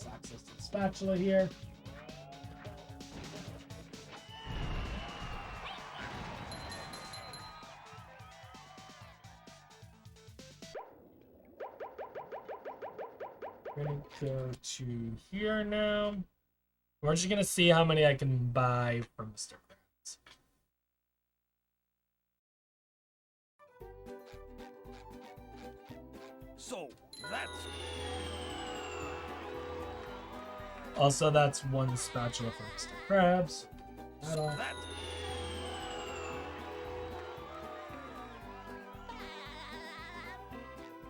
Access to the spatula here. We're gonna go to here now. We're just gonna see how many I can buy from Mr. Krabs. So that's. Also, that's one spatula for Mr. Krabs. At all.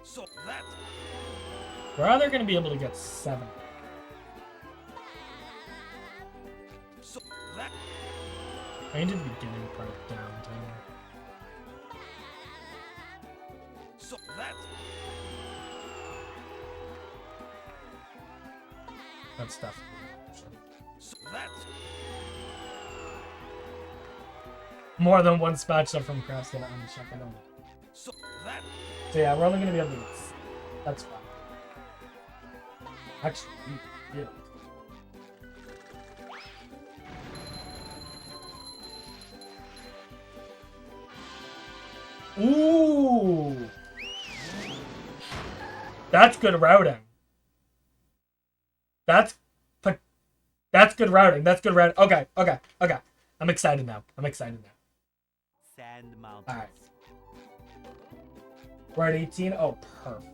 So that. We're either going to be able to get 7. So that. I need the beginning part downtown. So that. That's definitely an option. So that. More than one spatula from Krabs gonna uncheck. I don't know. So that. So yeah, we're only gonna be able to get 6. That's fine. Actually, yeah. Ooh! That's good routing. That's good routing. That's good routing. Okay. I'm excited now. Sand Mountains. All right. We're at 18. Oh, perfect.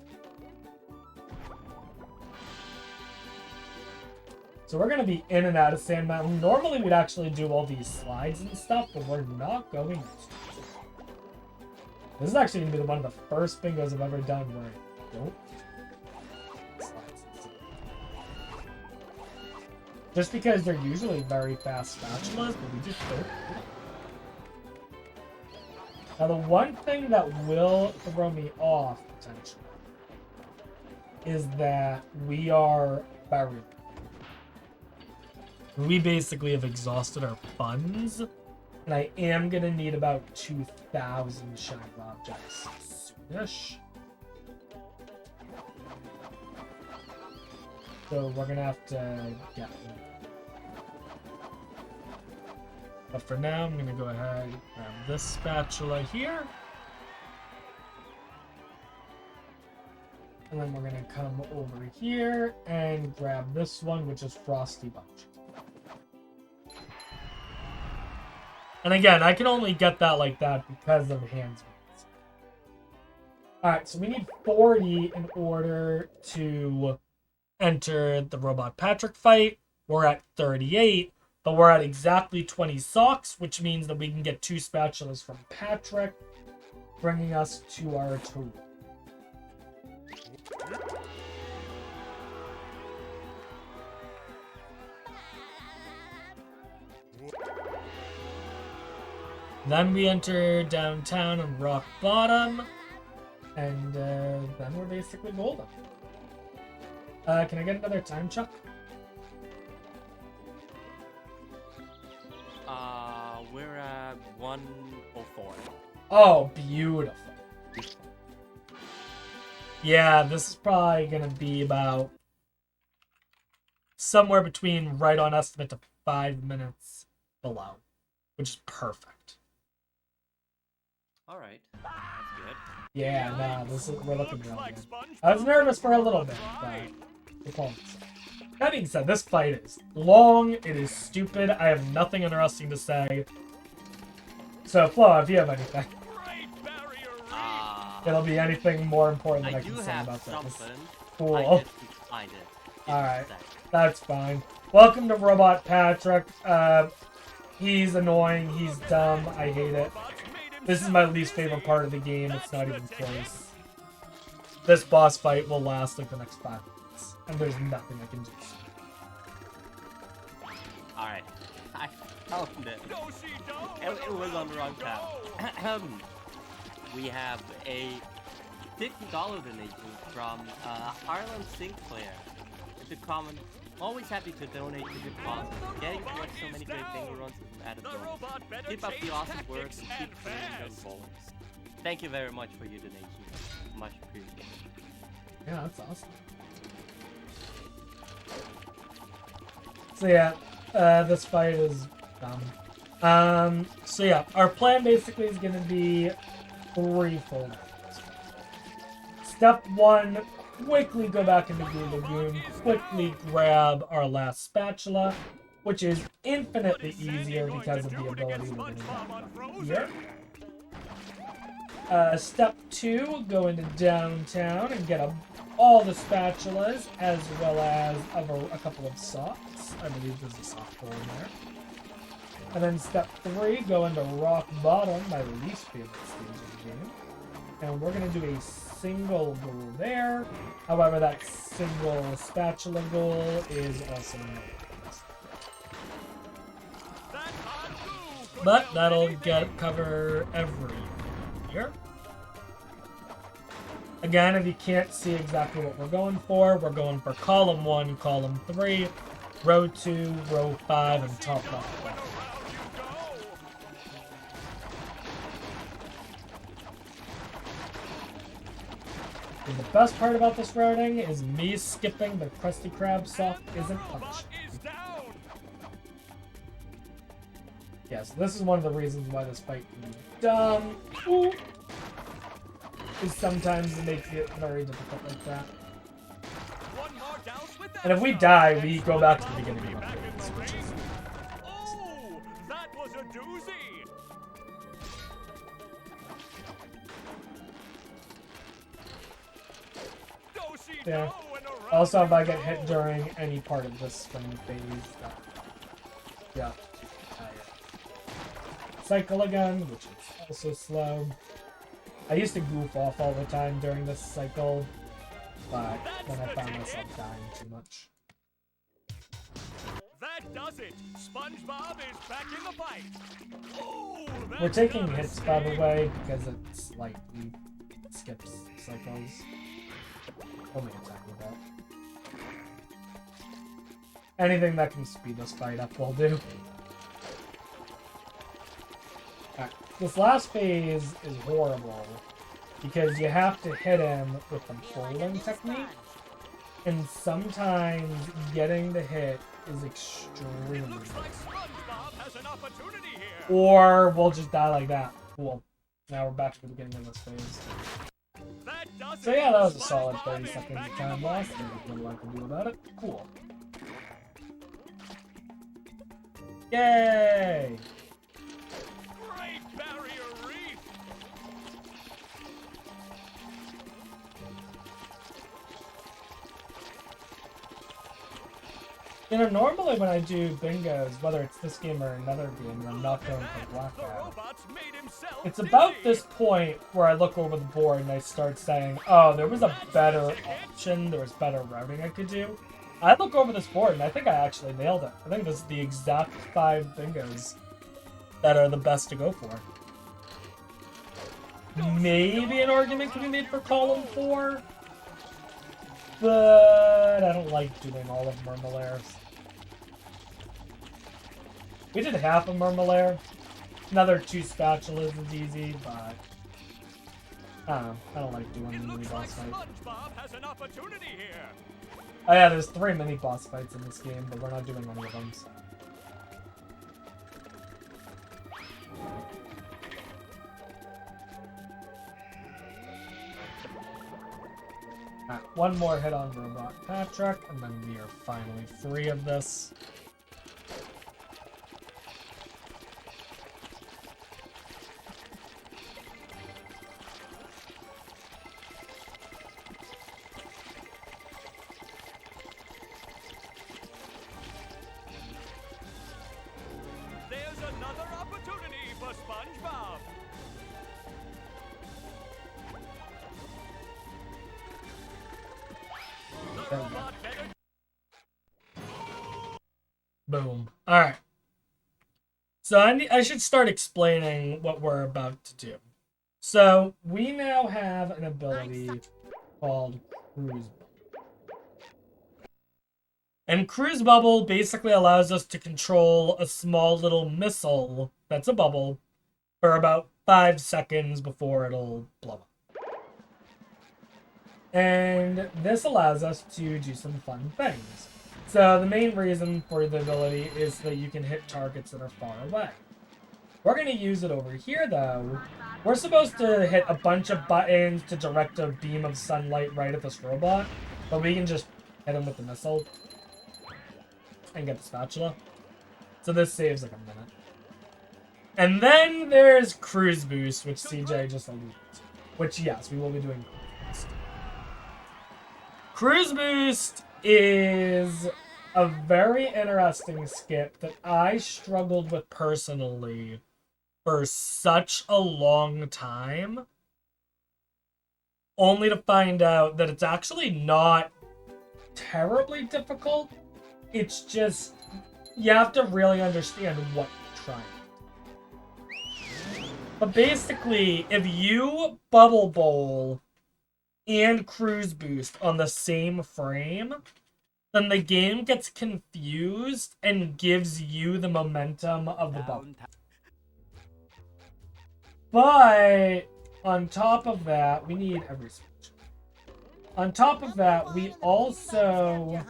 So we're gonna be in and out of Sand Mountain. Normally we'd actually do all these slides and stuff, but we're not going to. This is actually gonna be one of the first bingos I've ever done where I don't slides and stuff. Just because they're usually very fast spatulas, but we just don't. Now the one thing that will throw me off potentially is that we are buried. We basically have exhausted our funds, and I am gonna need about 2,000 shiny objects soonish. So we're gonna have to get them. But for now, I'm gonna go ahead and grab this spatula here. And then we're gonna come over here and grab this one, which is Frosty Bunch. And again, I can only get that like that because of hands. Alright, so we need 40 in order to enter the Robot Patrick fight. We're at 38, but we're at exactly 20 socks, which means that we can get 2 spatulas from Patrick, bringing us to our total. Then we enter downtown and rock bottom. And then we're basically golden. Can I get another time, Chuck? We're at 104. Oh, beautiful. Yeah, this is probably gonna be about somewhere between right on estimate to 5 minutes below, which is perfect. All right, that's good. Yeah, nah, we're looking real good. I was nervous for a little bit, but the points. That being said, this fight is long, it is stupid, I have nothing interesting to say. So, Flo, if you have anything, it'll be anything more important than I can say about this. Cool. I just find it. Alright, that's fine. Welcome to Robot Patrick. He's annoying, he's dumb, I hate it. This is my least favorite part of the game, it's not even close. This boss fight will last like the next 5 minutes, and there's nothing I can do. Alright, I found it. It was on the wrong path. We have a $50 donation from Harlan Sinclair. It's a comment. Always happy to donate to good causes. Getting to watch so many great bingo runs is an added bonus. Keep up the awesome work and keep playing young bowlers. Thank you very much for your donation. Much appreciated. Yeah, that's awesome. So yeah, this fight is dumb. So yeah, our plan basically is gonna be threefold. Step 1, quickly go back into Goo Lagoon, quickly grab our last spatula, which is infinitely easier because of the ability we're going to have here. Step 2, go into downtown and get all the spatulas, as well as a couple of socks. I believe there's a sock hole in there. And then step 3, go into Rock Bottom, my least favorite stage of the game. And we're going to do a single goal there. However, that single spatula goal is also not. But that'll cover every here. Again, if you can't see exactly what we're going for column 1, column 3, row 2, row 5, and top left. And the best part about this routing is me skipping the Krusty Krab sock isn't punished. Yeah, so this is one of the reasons why this fight can be dumb. Ooh. Is sometimes it makes it very difficult like that. And if we die, we go back to the beginning of the phase, which is... Oh, that was a doozy! Yeah. Also, if I get hit during any part of this spring phase, yeah. Cycle again, which is also slow. I used to goof off all the time during this cycle, but then I found myself dying too much. That does it. Spongebob is back in the fight. Oh, we're taking hits, by the way, because it's like we skips cycles. Only attacking about. Anything that can speed this fight up will do. Alright, this last phase is horrible because you have to hit him with the bowling technique, and sometimes getting the hit is extremely like SpongeBob has an opportunity here. Or we'll just die like that. Cool. Now we're back to the beginning of this phase. So yeah, that was a solid 30 seconds of time lost. There's nothing I can do about it. Cool. Yay! Great Barrier Reef! You know, normally when I do bingos, whether it's this game or another game, and I'm not going for blackout, it's about this point where I look over the board and I start saying, oh, there was a better option, there was better routing I could do. I look over this board and I think I actually nailed it. I think this is the exact 5 bingos that are the best to go for. maybe an argument can be made for column 4. But I don't like doing all of Murmelair's. We did half of Murmelair. Another 2 spatulas is easy, but I don't like doing It mini looks boss like fights. SpongeBob has an opportunity here. Oh yeah, there's 3 mini boss fights in this game, but we're not doing any of them. So. Alright, one more hit on Robot Patrick, and then we are finally free of this. There's another opportunity for SpongeBob. The robot better. Boom. Alright. So I should start explaining what we're about to do. So, we now have an ability called Cruise Bubble. And Cruise Bubble basically allows us to control a small little missile that's a bubble for about 5 seconds before it'll blow up. And this allows us to do some fun things. So the main reason for the ability is so that you can hit targets that are far away. We're going to use it over here though. We're supposed to hit a bunch of buttons to direct a beam of sunlight right at this robot, but we can just hit him with the missile and get the spatula. So this saves like a minute. And then there's Cruise Boost, which CJ just alluded to. Which, yes, we will be doing Cruise Boost. Cruise Boost is a very interesting skip that I struggled with personally for such a long time, only to find out that it's actually not terribly difficult. It's just, you have to really understand what you're trying. But basically, if you Bubble Bowl and Cruise Boost on the same frame, then the game gets confused and gives you the momentum of the bubble. But on top of that, we need every switch. On top of that, we also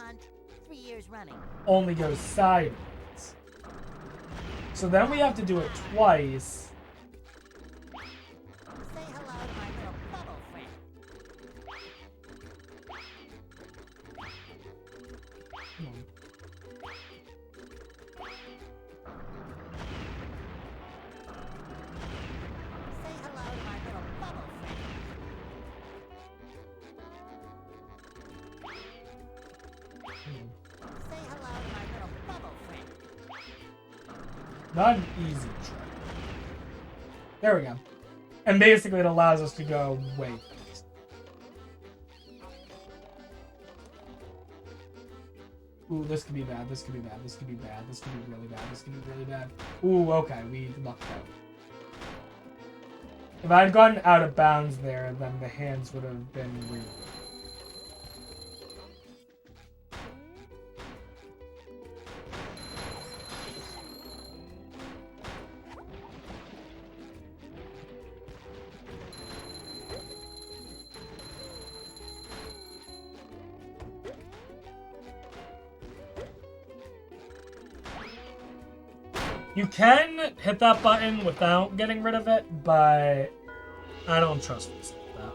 3 years running. only go sideways. So then we have to do it twice. Say hello to my little bubble friend. Come on. Say hello to my little bubble friend. Say hello to my little bubble friend. Not an easy try. There we go. And basically it allows us to go way fast. Ooh, this could be bad, this could be bad, this could be bad, this could be really bad, this could be really bad. Ooh, okay, we lucked out. If I had gotten out of bounds there, then the hands would have been really good. You can hit that button without getting rid of it, but I don't trust myself with that.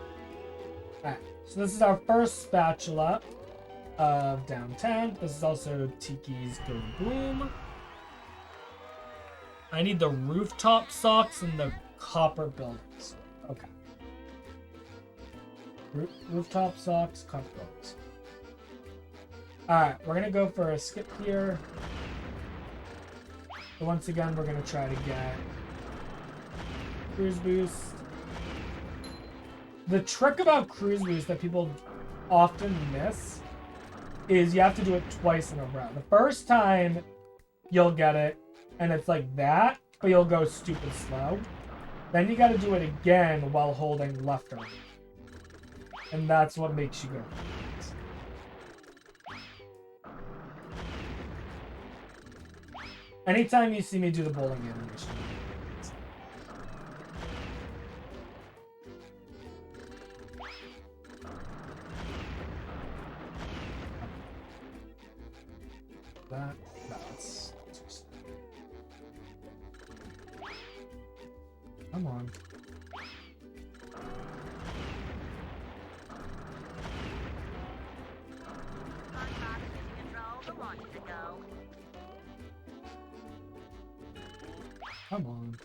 Alright, so this is our first spatula of downtown. This is also Tiki's Go Boom. I need the rooftop socks and the copper buildings. Okay. Rooftop socks, copper buildings. Alright, we're gonna go for a skip here. So once again, we're going to try to get Cruise Boost. The trick about Cruise Boost that people often miss is you have to do it twice in a row. The first time, you'll get it, and it's like that, but you'll go stupid slow. Then you gotta do it again while holding left arm. And that's what makes you go. Anytime you see me do the bowling animation. That's come on. Come on.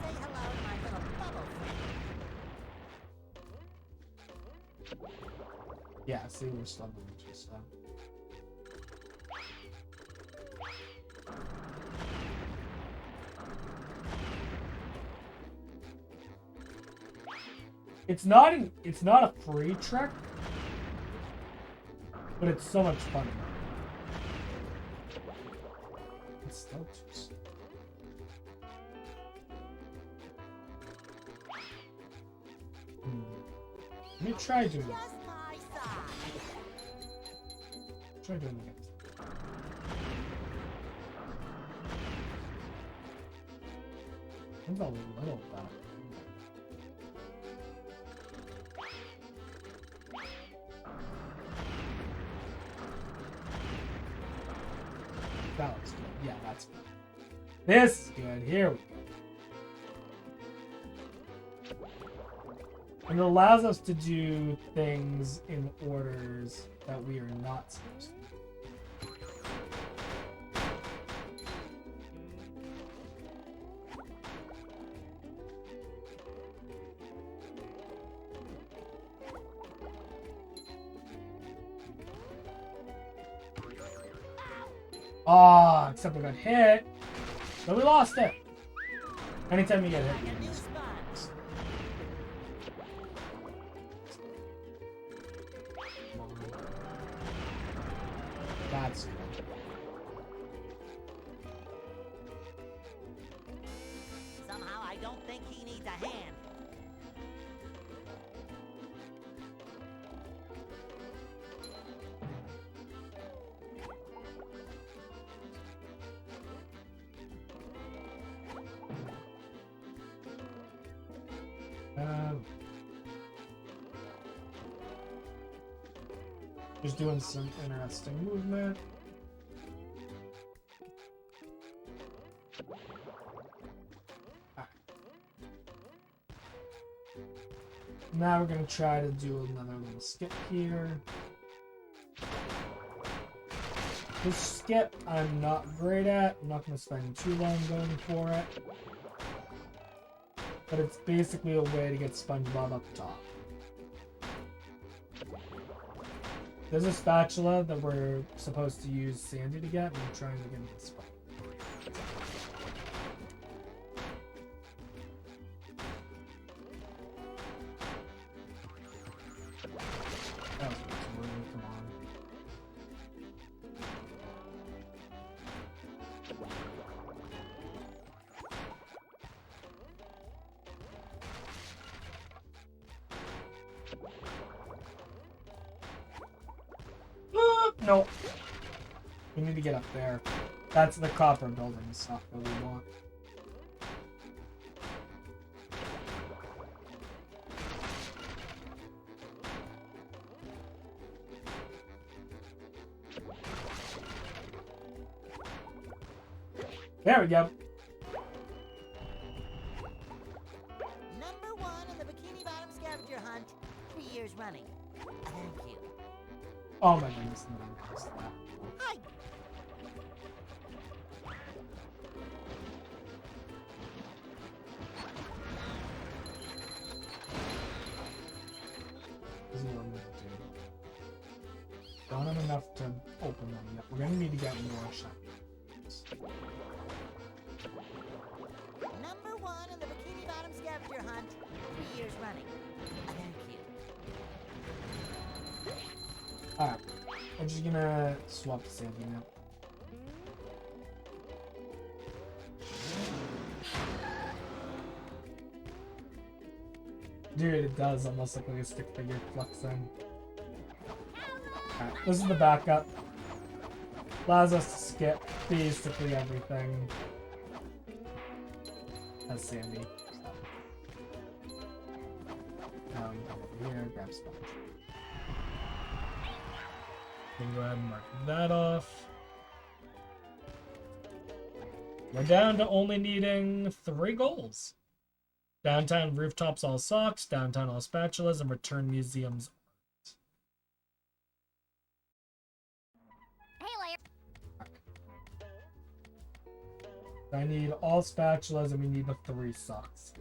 Say hello to my little bubble friend. Yeah, see, we're still moving to stuff. It's not a free trick, but it's so much fun. It's still just... Let me try doing it. Just my size. Try doing it. It's a little better. That looks good. Yeah, that's good. This is good. Here we go. And it allows us to do things in orders that we are not supposed to. Ah, except we got hit. But we lost it. Anytime you get hit, Like you a new lose. sponge. That's good. Somehow I don't think he needs a hand. Just doing some interesting movement. Now we're gonna try to do another little skip here. This skip I'm not great at. I'm not gonna spend too long going for it. But it's basically a way to get Spongebob up top. There's a spatula that we're supposed to use Sandy to get, and I'm trying to get into the spot. That was really, come on. Nope. We need to get up there. That's the copper building stuff that we want. There we go. Number 1 in the Bikini Bottom scavenger hunt, 3 years running. Thank you. Oh my goodness, no, I missed that. Hi. This is what I'm gonna do. Don't have enough to open them yet. We're gonna need to get more shots. Number 1 in the Bikini Bottom scavenger hunt, 3 years running. Thank you. Alright. I'm just gonna swap to Sandy now. Dude, it does almost look like a stick figure flexing. Alright, this is the backup. Allows us to skip basically everything. That's Sandy. Now we come over here, grab Sponge. Then go ahead and mark that off. We're down to only needing 3 goals. Downtown rooftops all socks, downtown all spatulas, and return museums. I need all spatulas and we need the 3 socks.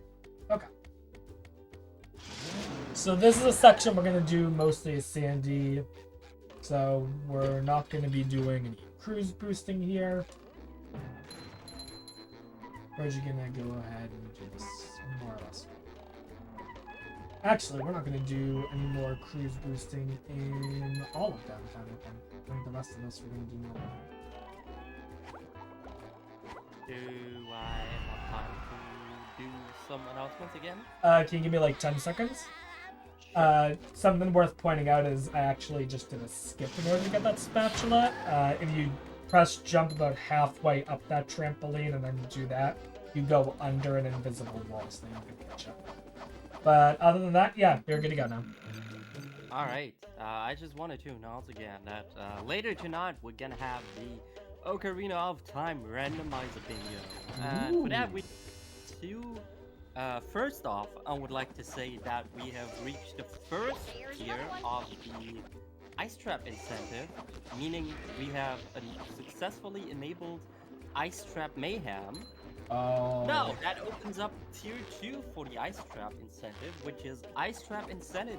Okay. So this is a section we're going to do mostly as Sandy. So we're not going to be doing any cruise boosting here. We're just going to go ahead and do this more or less. Actually, we're not going to do any more cruise boosting in all of downtown. I think the rest of this we're going to do more. Do I have time to do some announcements again? Can you give me like 10 seconds? Something worth pointing out is I actually just did a skip in order to get that spatula. If you press jump about halfway up that trampoline and then do that, you go under an invisible wall so you can catch up. But other than that, yeah, you're good to go now. Alright, I just wanted to announce again that later tonight we're gonna have the Ocarina of Time randomizer bingo. And for that we first off, I would like to say that we have reached the first tier of the Ice Trap incentive, meaning we have successfully enabled Ice Trap Mayhem. Oh. Now, that opens up tier 2 for the Ice Trap incentive, which is Ice Trap Insanity.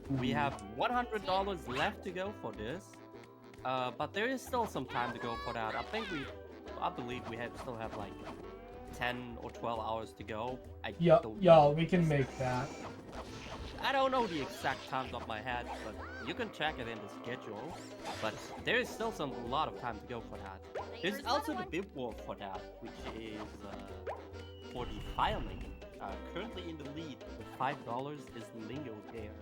We have $100 left to go for this, but there is still some time to go for that. I believe we still have like 10 or 12 hours to go. Yeah, we can make that. I don't know the exact times off my head, but you can check it in the schedule. But there is still a lot of time to go for that. There's also the bid war for that, which is for the filing. Currently in the lead with $5 is Lingo there.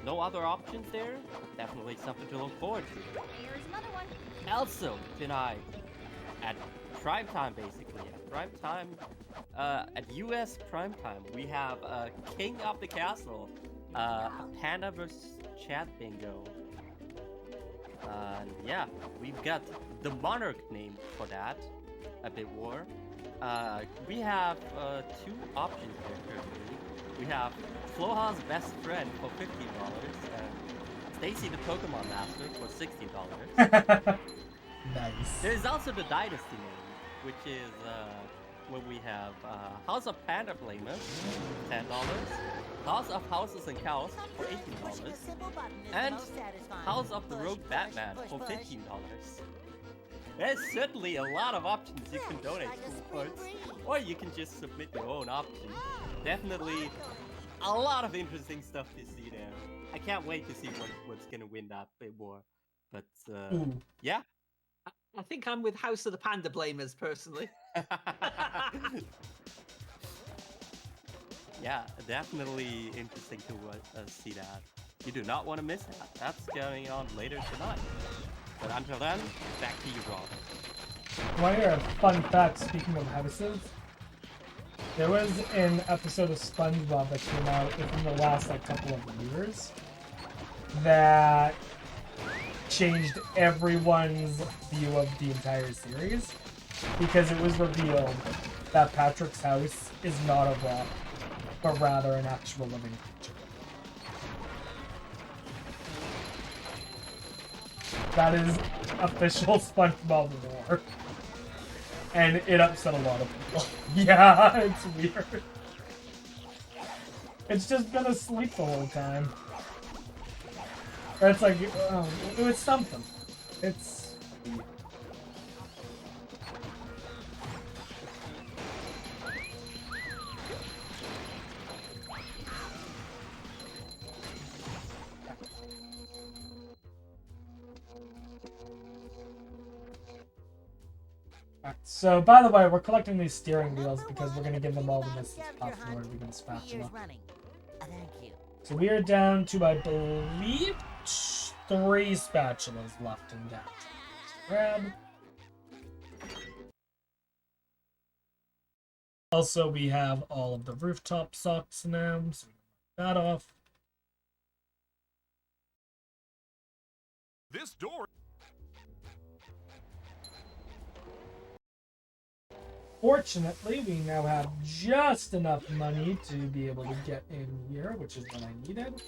No other options there, but definitely something to look forward to. Here's another one. Also, tonight, at prime time basically, at US prime time, we have King of the Castle, Panda vs. Chat Bingo. Yeah, we've got the Monarch name for that, a bit war. We have 2 options there currently. We have Floha's best friend for $15 and Stacy the Pokemon Master for $60. Nice. There's also the Dynasty name, which is where we have House of Panda Flamer, $10, House of Houses and Cows for $18, and House of the Rogue Batman for $15. There's certainly a lot of options you can donate towards, or you can just submit your own option. Definitely a lot of interesting stuff to see there. I can't wait to see what's gonna win that bit more. But yeah. I think I'm with House of the Panda Blamers personally. Yeah, definitely interesting to see that. You do not want to miss that. That's going on later tonight. But until then, back to you, Rob. Want to hear a fun fact speaking of houses? There was an episode of Spongebob that came out within the last couple of years that changed everyone's view of the entire series because it was revealed that Patrick's house is not a rock, but rather an actual living creature. That is official SpongeBob lore. And it upset a lot of people. Yeah, it's weird. It's just been asleep the whole time. Or it's like, it was something. It's weird. Alright, so by the way, we're collecting these steering wheels because we're going to give them all the misses possible in order to get a spatula. Thank you. So we are down to, I believe, 3 spatulas left in down. Grab. Also, we have all of the rooftop socks now, so we can mark that off. This door. Fortunately, we now have just enough money to be able to get in here, which is what I needed.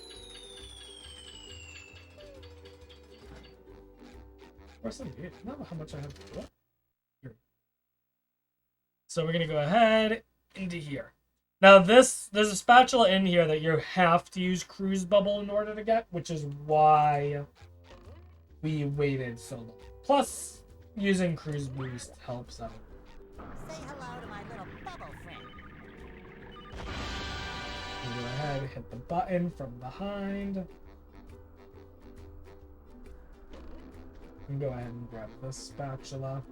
Of course, I don't know how much I have to do. Here. So we're gonna go ahead into here. Now there's a spatula in here that you have to use Cruise Bubble in order to get, which is why we waited so long. Plus, using Cruise Boost helps out. Say hello to my little bubble friend. We'll go ahead and hit the button from behind. And go ahead and grab this spatula.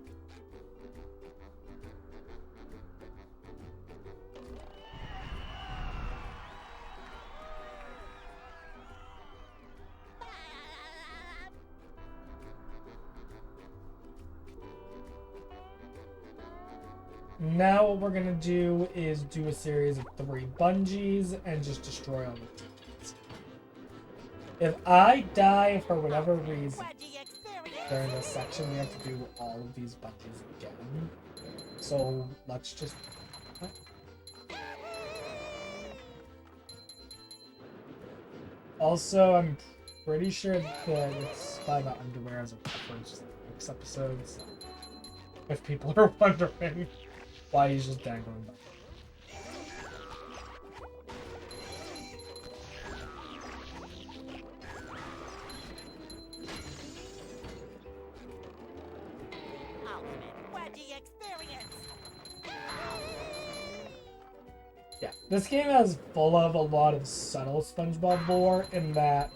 Now what we're gonna do is do a series of 3 bungees and just destroy all the tickets. If I die for whatever reason during this section, we have to do all of these bungees again. So let's just... Also, I'm pretty sure that it's by the underwear as a reference to the next episode, so if people are wondering why he's just dangling back. Yeah, this game is full of a lot of subtle SpongeBob lore in that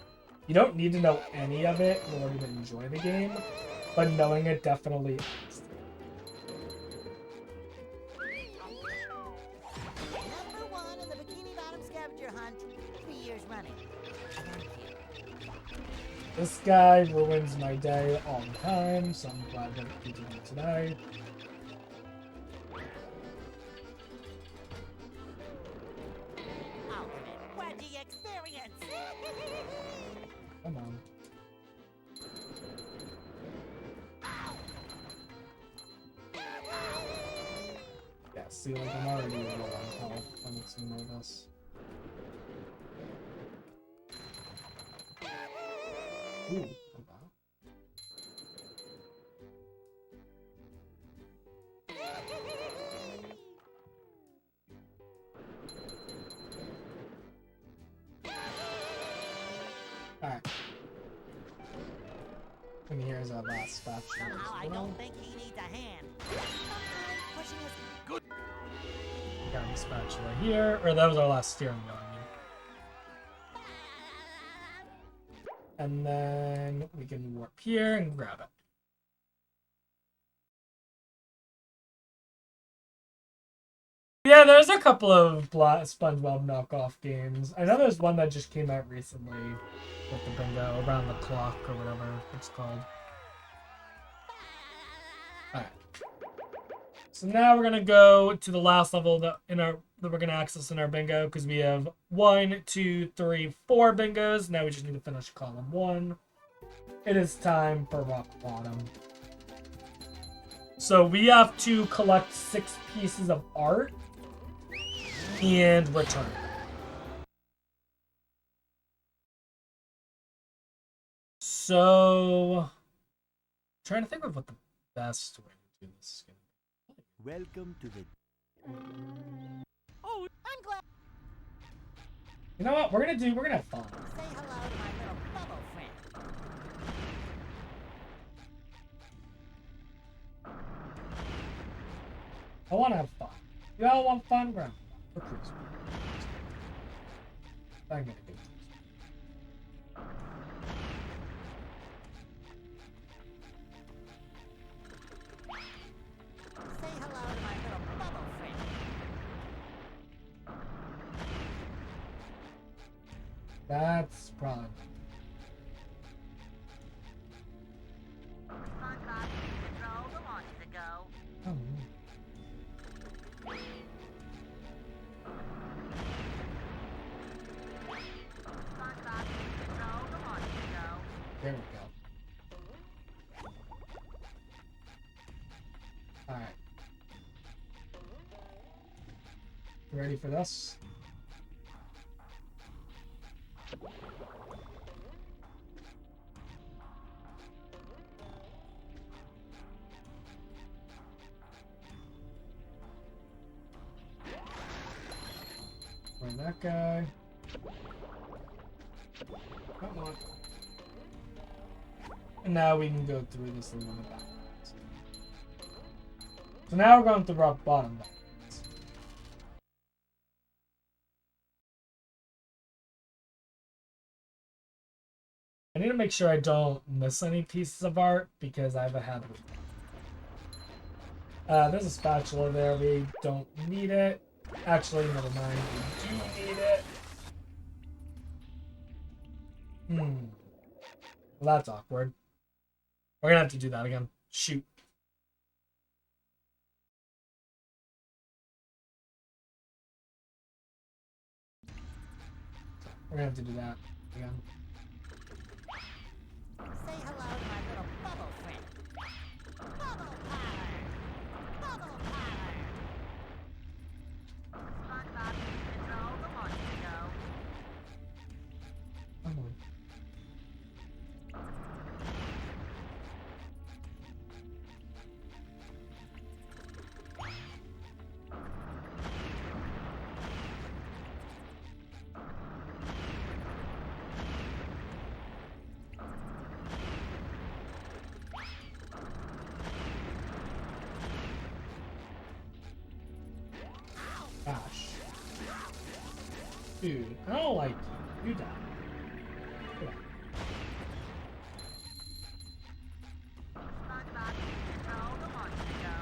you don't need to know any of it in order to enjoy the game, but knowing it definitely adds. Number 1 in the Bikini Bottom scavenger hunt, 3 years running. Thank you. This guy ruins my day all the time, so I'm glad that he did it today. Come on. Yeah, see, like, I'm already low on health. I need some more of this. Ooh, oh wow. Alright. And here's our last spatula. Somehow I don't think he needs a hand. Pushing his Good. Got a spatula here. Or that was our last steering wheel, I mean. And then we can warp here and grab it. Yeah, there's a couple of SpongeBob knockoff games. I know there's one that just came out recently with the bingo, Around the Clock or whatever it's called. Alright. So now we're gonna go to the last level that we're gonna access in our bingo, because we have 1, 2, 3, 4 bingos. Now we just need to finish column 1. It is time for Rock Bottom. So we have to collect 6 pieces of art and return. So, I'm trying to think of what the best way to do this is going to be. Welcome to the. Oh, I'm glad. You know what? We're gonna have fun. Say hello to my little bubble friend. I want to have fun. You all want fun? We're for cruise. I'm gonna do this. That's probably. SpongeBob, control the launches a go. Oh. SpongeBob, control the launches a go. There we go. Alright. Ready for this? Where's that guy? Come on. And now we can go through this thing on the back. So now we're going through rock bottom back. I need to make sure I don't miss any pieces of art because I have a habit of there's a spatula there. We don't need it. Actually, never mind. We do need it. Well, that's awkward. We're gonna have to do that again. Shoot. We're gonna have to do that again. Say hello to my little bubble friend. Bubble power! Bubble power! SpongeBob, control the launches a go. Come on. Gosh. Dude, I don't like you. You die. Come on. SpongeBob, control the launches a go.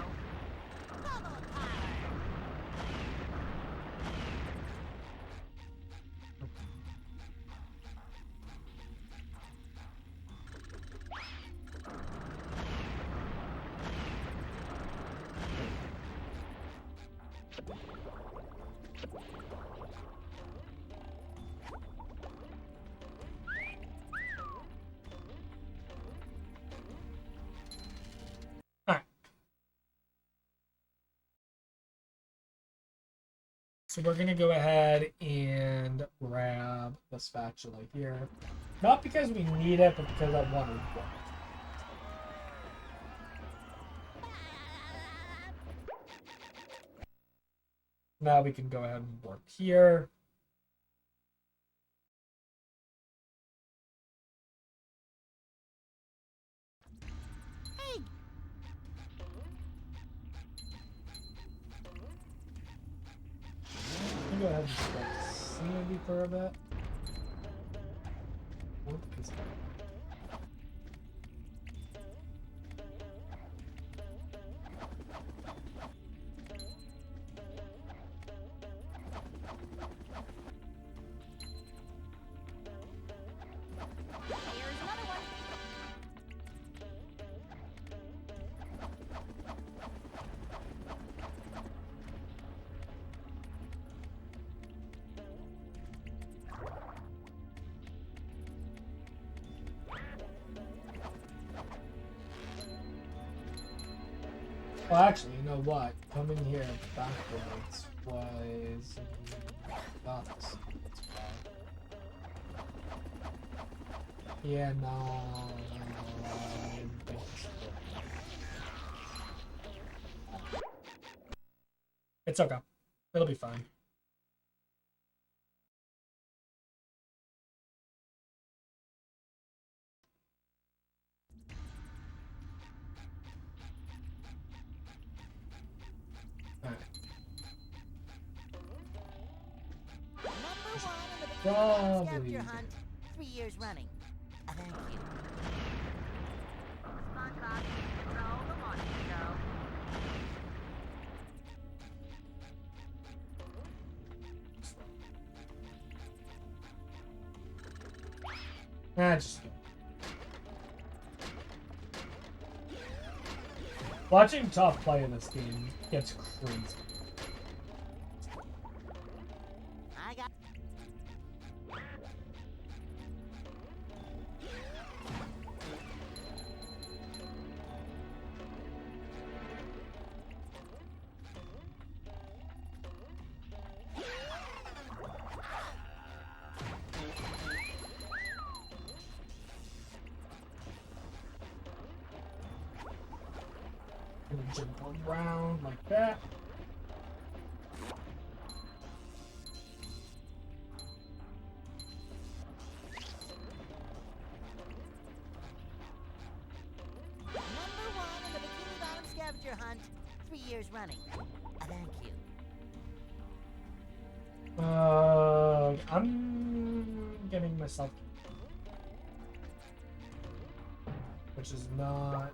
Bubble power! Alright. So we're gonna go ahead and grab the spatula here. Not because we need it, but because I want to work. Now we can go ahead and work here. Hey! Let me go ahead and start sanity for a bit. What is that? Here's another one. Well, actually, you know what? Coming here backwards was not this. Yeah, no. It's okay. It'll be fine. Alright. Number one in the Bikini Bottom Probably. scavenger hunt. 3 years running. Thank you. SpongeBob, control the launches a go. Just watching Top play in this game gets crazy. I got. Gonna jump around like that. Number one in the Bikini Bottom scavenger hunt, 3 years running. Thank you. I'm getting myself, which is not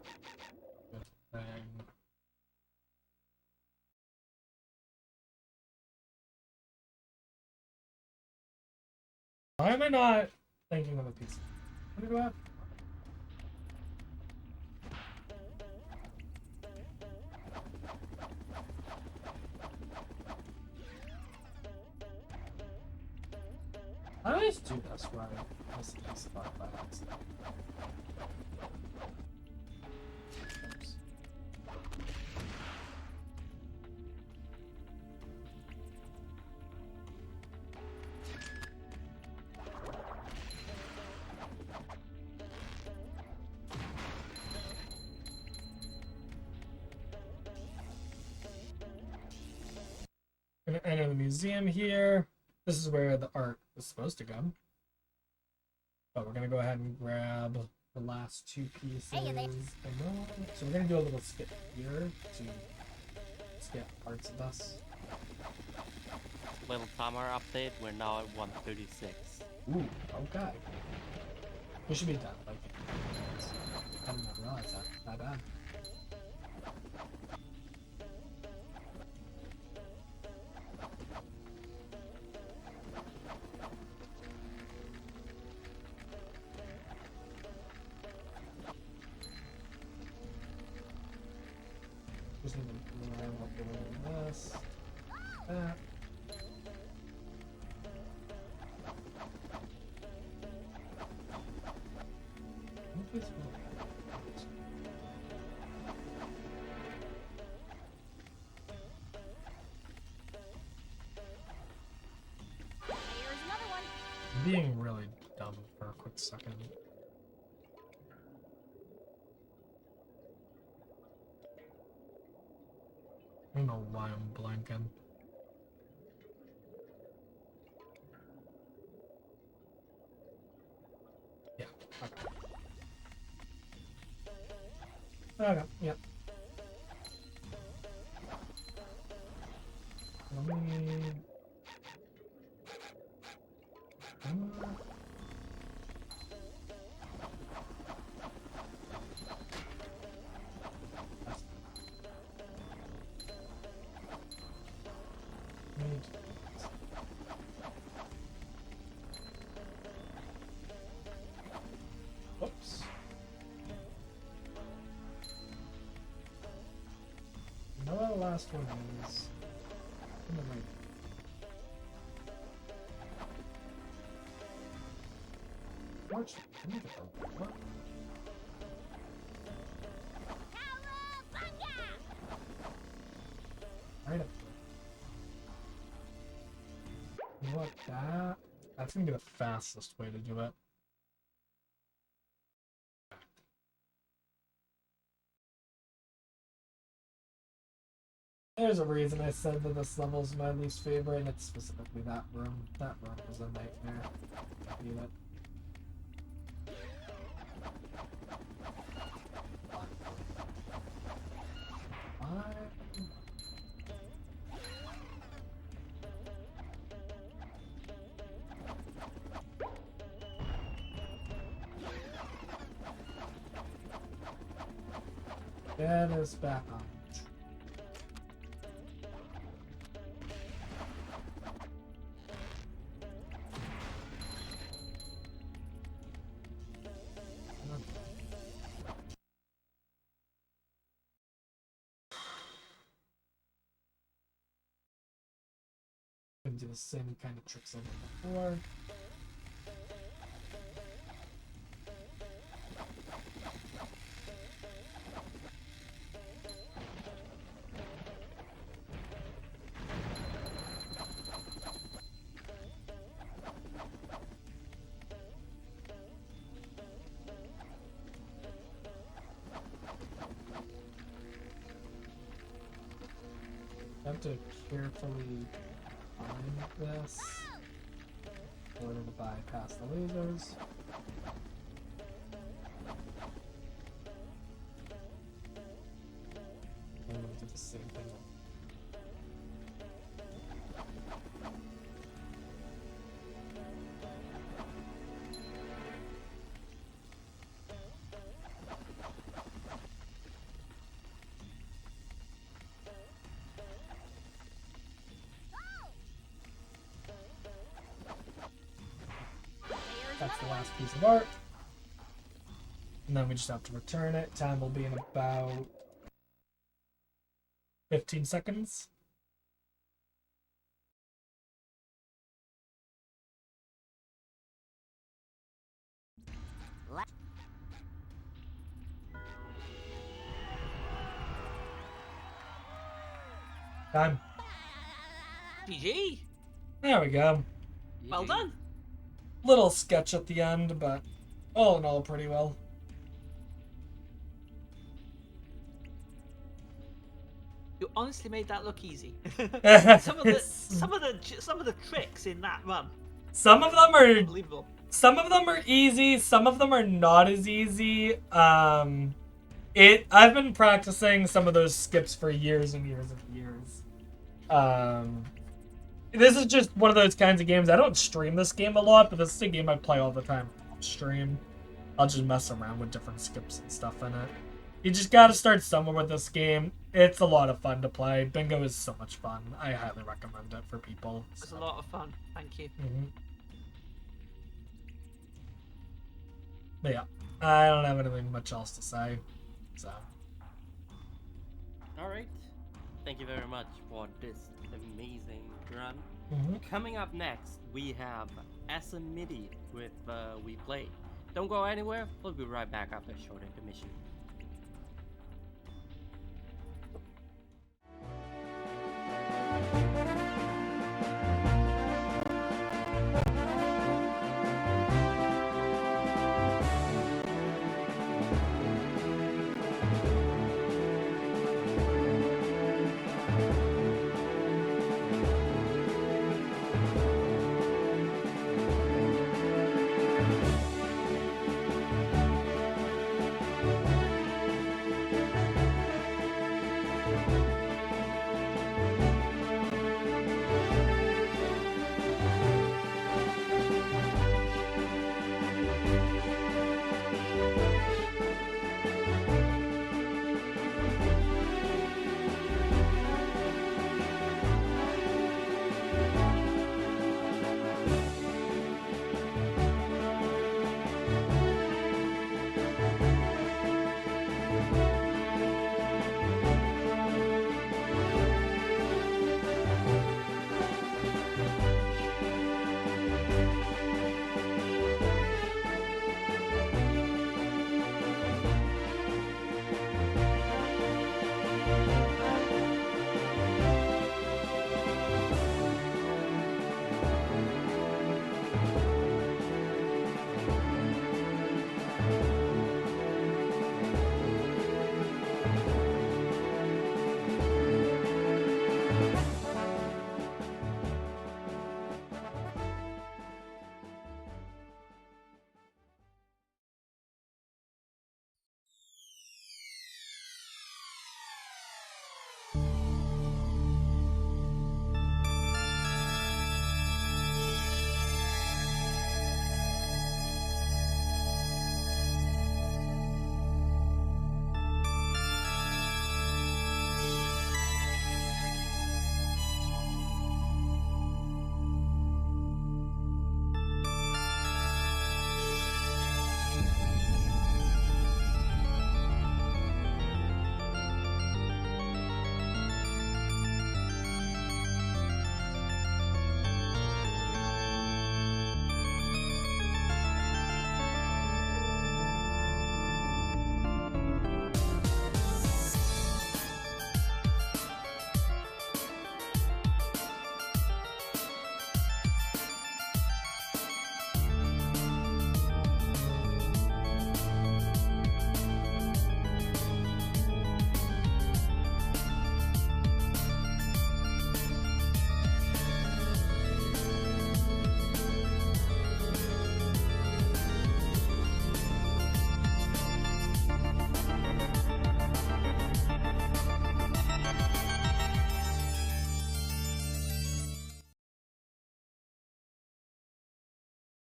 a good thing. Why am I not thinking of a piece? Let me go out. I always do this where I miss a piece of art by accident. Oops. Gonna enter the museum here. This is where the art was supposed to go. But we're gonna go ahead and grab the last two pieces. So we're gonna do a little skip here to skip parts of this. Little timer update. We're now at 136. Ooh, okay. We should be done. Like, I didn't realize that. My bad. Just need to line up doing this. That. What is Here's another one. I'm being really dumb for a quick second. I don't know why I'm blanking. Yeah, okay. Okay, yep. Let me... Whoops. You know what the last one is? In the right. Watch. Let me get the what? Right up there. You know what? That's gonna be the fastest way to do it. There's a reason I said that this level is my least favorite, and it's specifically that room. That room is a nightmare. I feel it. That is back on. Gonna do the same kind of tricks over before. I have to carefully find this in order to bypass the lasers. I'm going to do the same thing. That's the last piece of art. And then we just have to return it. Time will be in about 15 seconds. Time. GG. There we go. Well done. Little sketch at the end, but all in all, pretty well. You honestly made that look easy. some of the tricks in that run. Some of them are Unbelievable. Some of them are easy, some of them are not as easy. I've been practicing some of those skips for years and years and years. This is just one of those kinds of games. I don't stream this game a lot, but this is a game I play all the time on stream. I'll just mess around with different skips and stuff in it. You just gotta start somewhere with this game. It's a lot of fun to play. Bingo is so much fun. I highly recommend it for people. It's a lot of fun. Thank you. But yeah, I don't have anything much else to say. So. Alright. Thank you very much for this amazing run. Mm-hmm. Coming up next, we have SMIDI with We Play. Don't go anywhere, we'll be right back after a short intermission.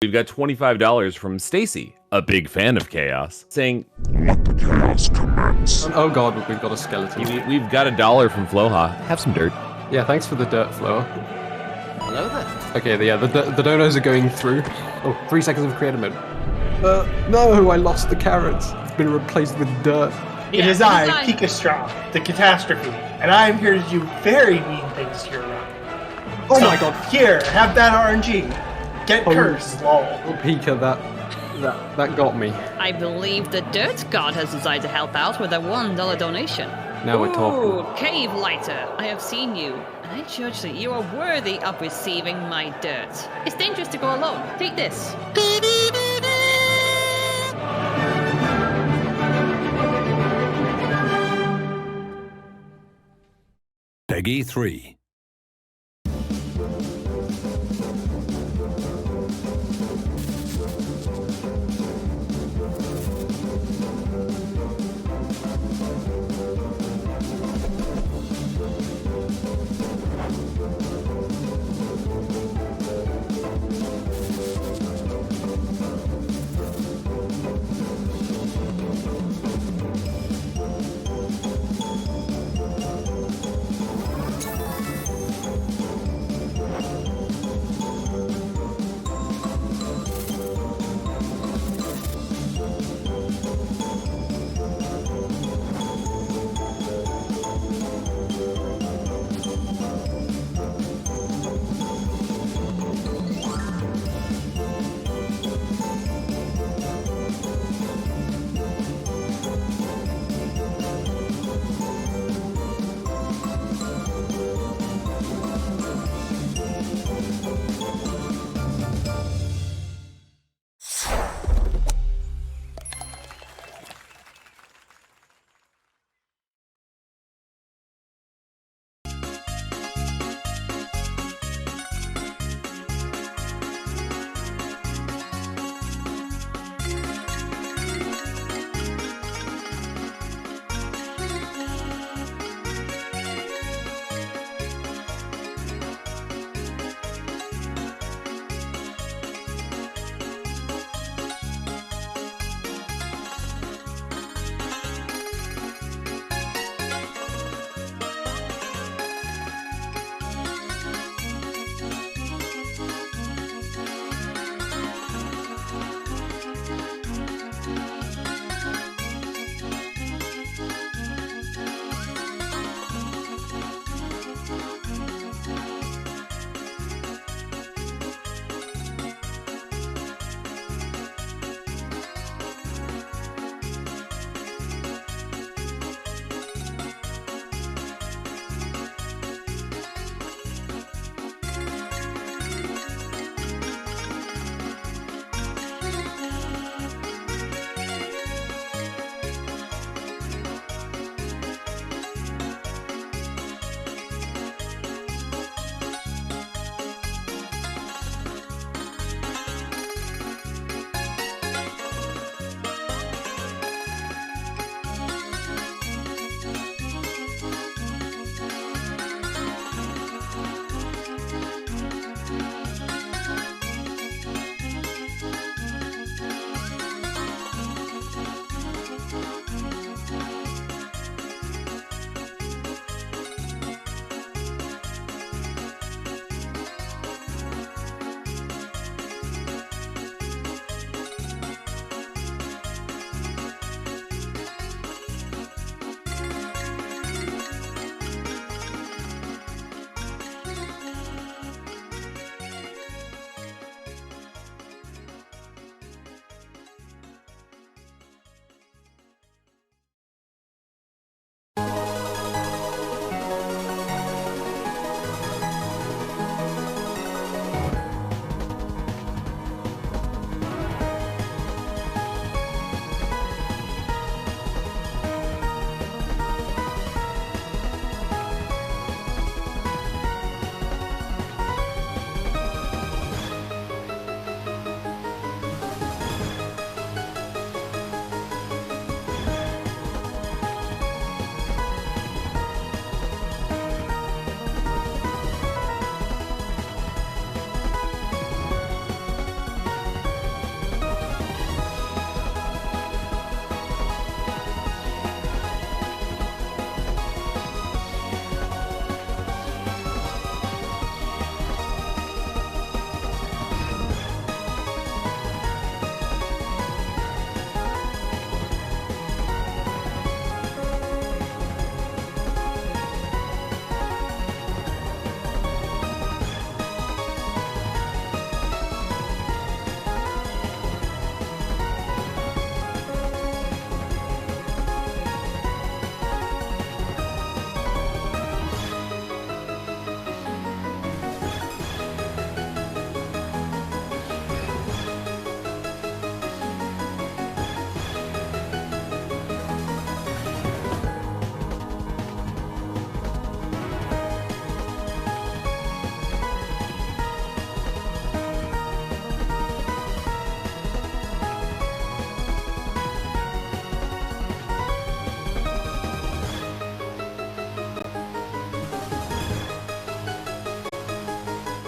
we've got $25 from Stacy, a big fan of chaos, saying, Oh god, we've got a skeleton. we've got $1 from Floha. Have some dirt. Yeah, thanks for the dirt, Flo. Hello there. Okay, yeah, the donos are going through. Oh, 3 seconds of creative mode. No, I lost the carrots. It's been replaced with dirt. It is I, Pikastraw, the catastrophe, and I am here to do very mean things to your run. Oh So, my god. Here, have that RNG. Get cursed, lol. Oh, Pika, that got me. I believe the Dirt God has decided to help out with a $1 donation. Now we're talking. Ooh, Cave Lighter, I have seen you, and I judge that you are worthy of receiving my dirt. It's dangerous to go alone. Take this. Peggy 3.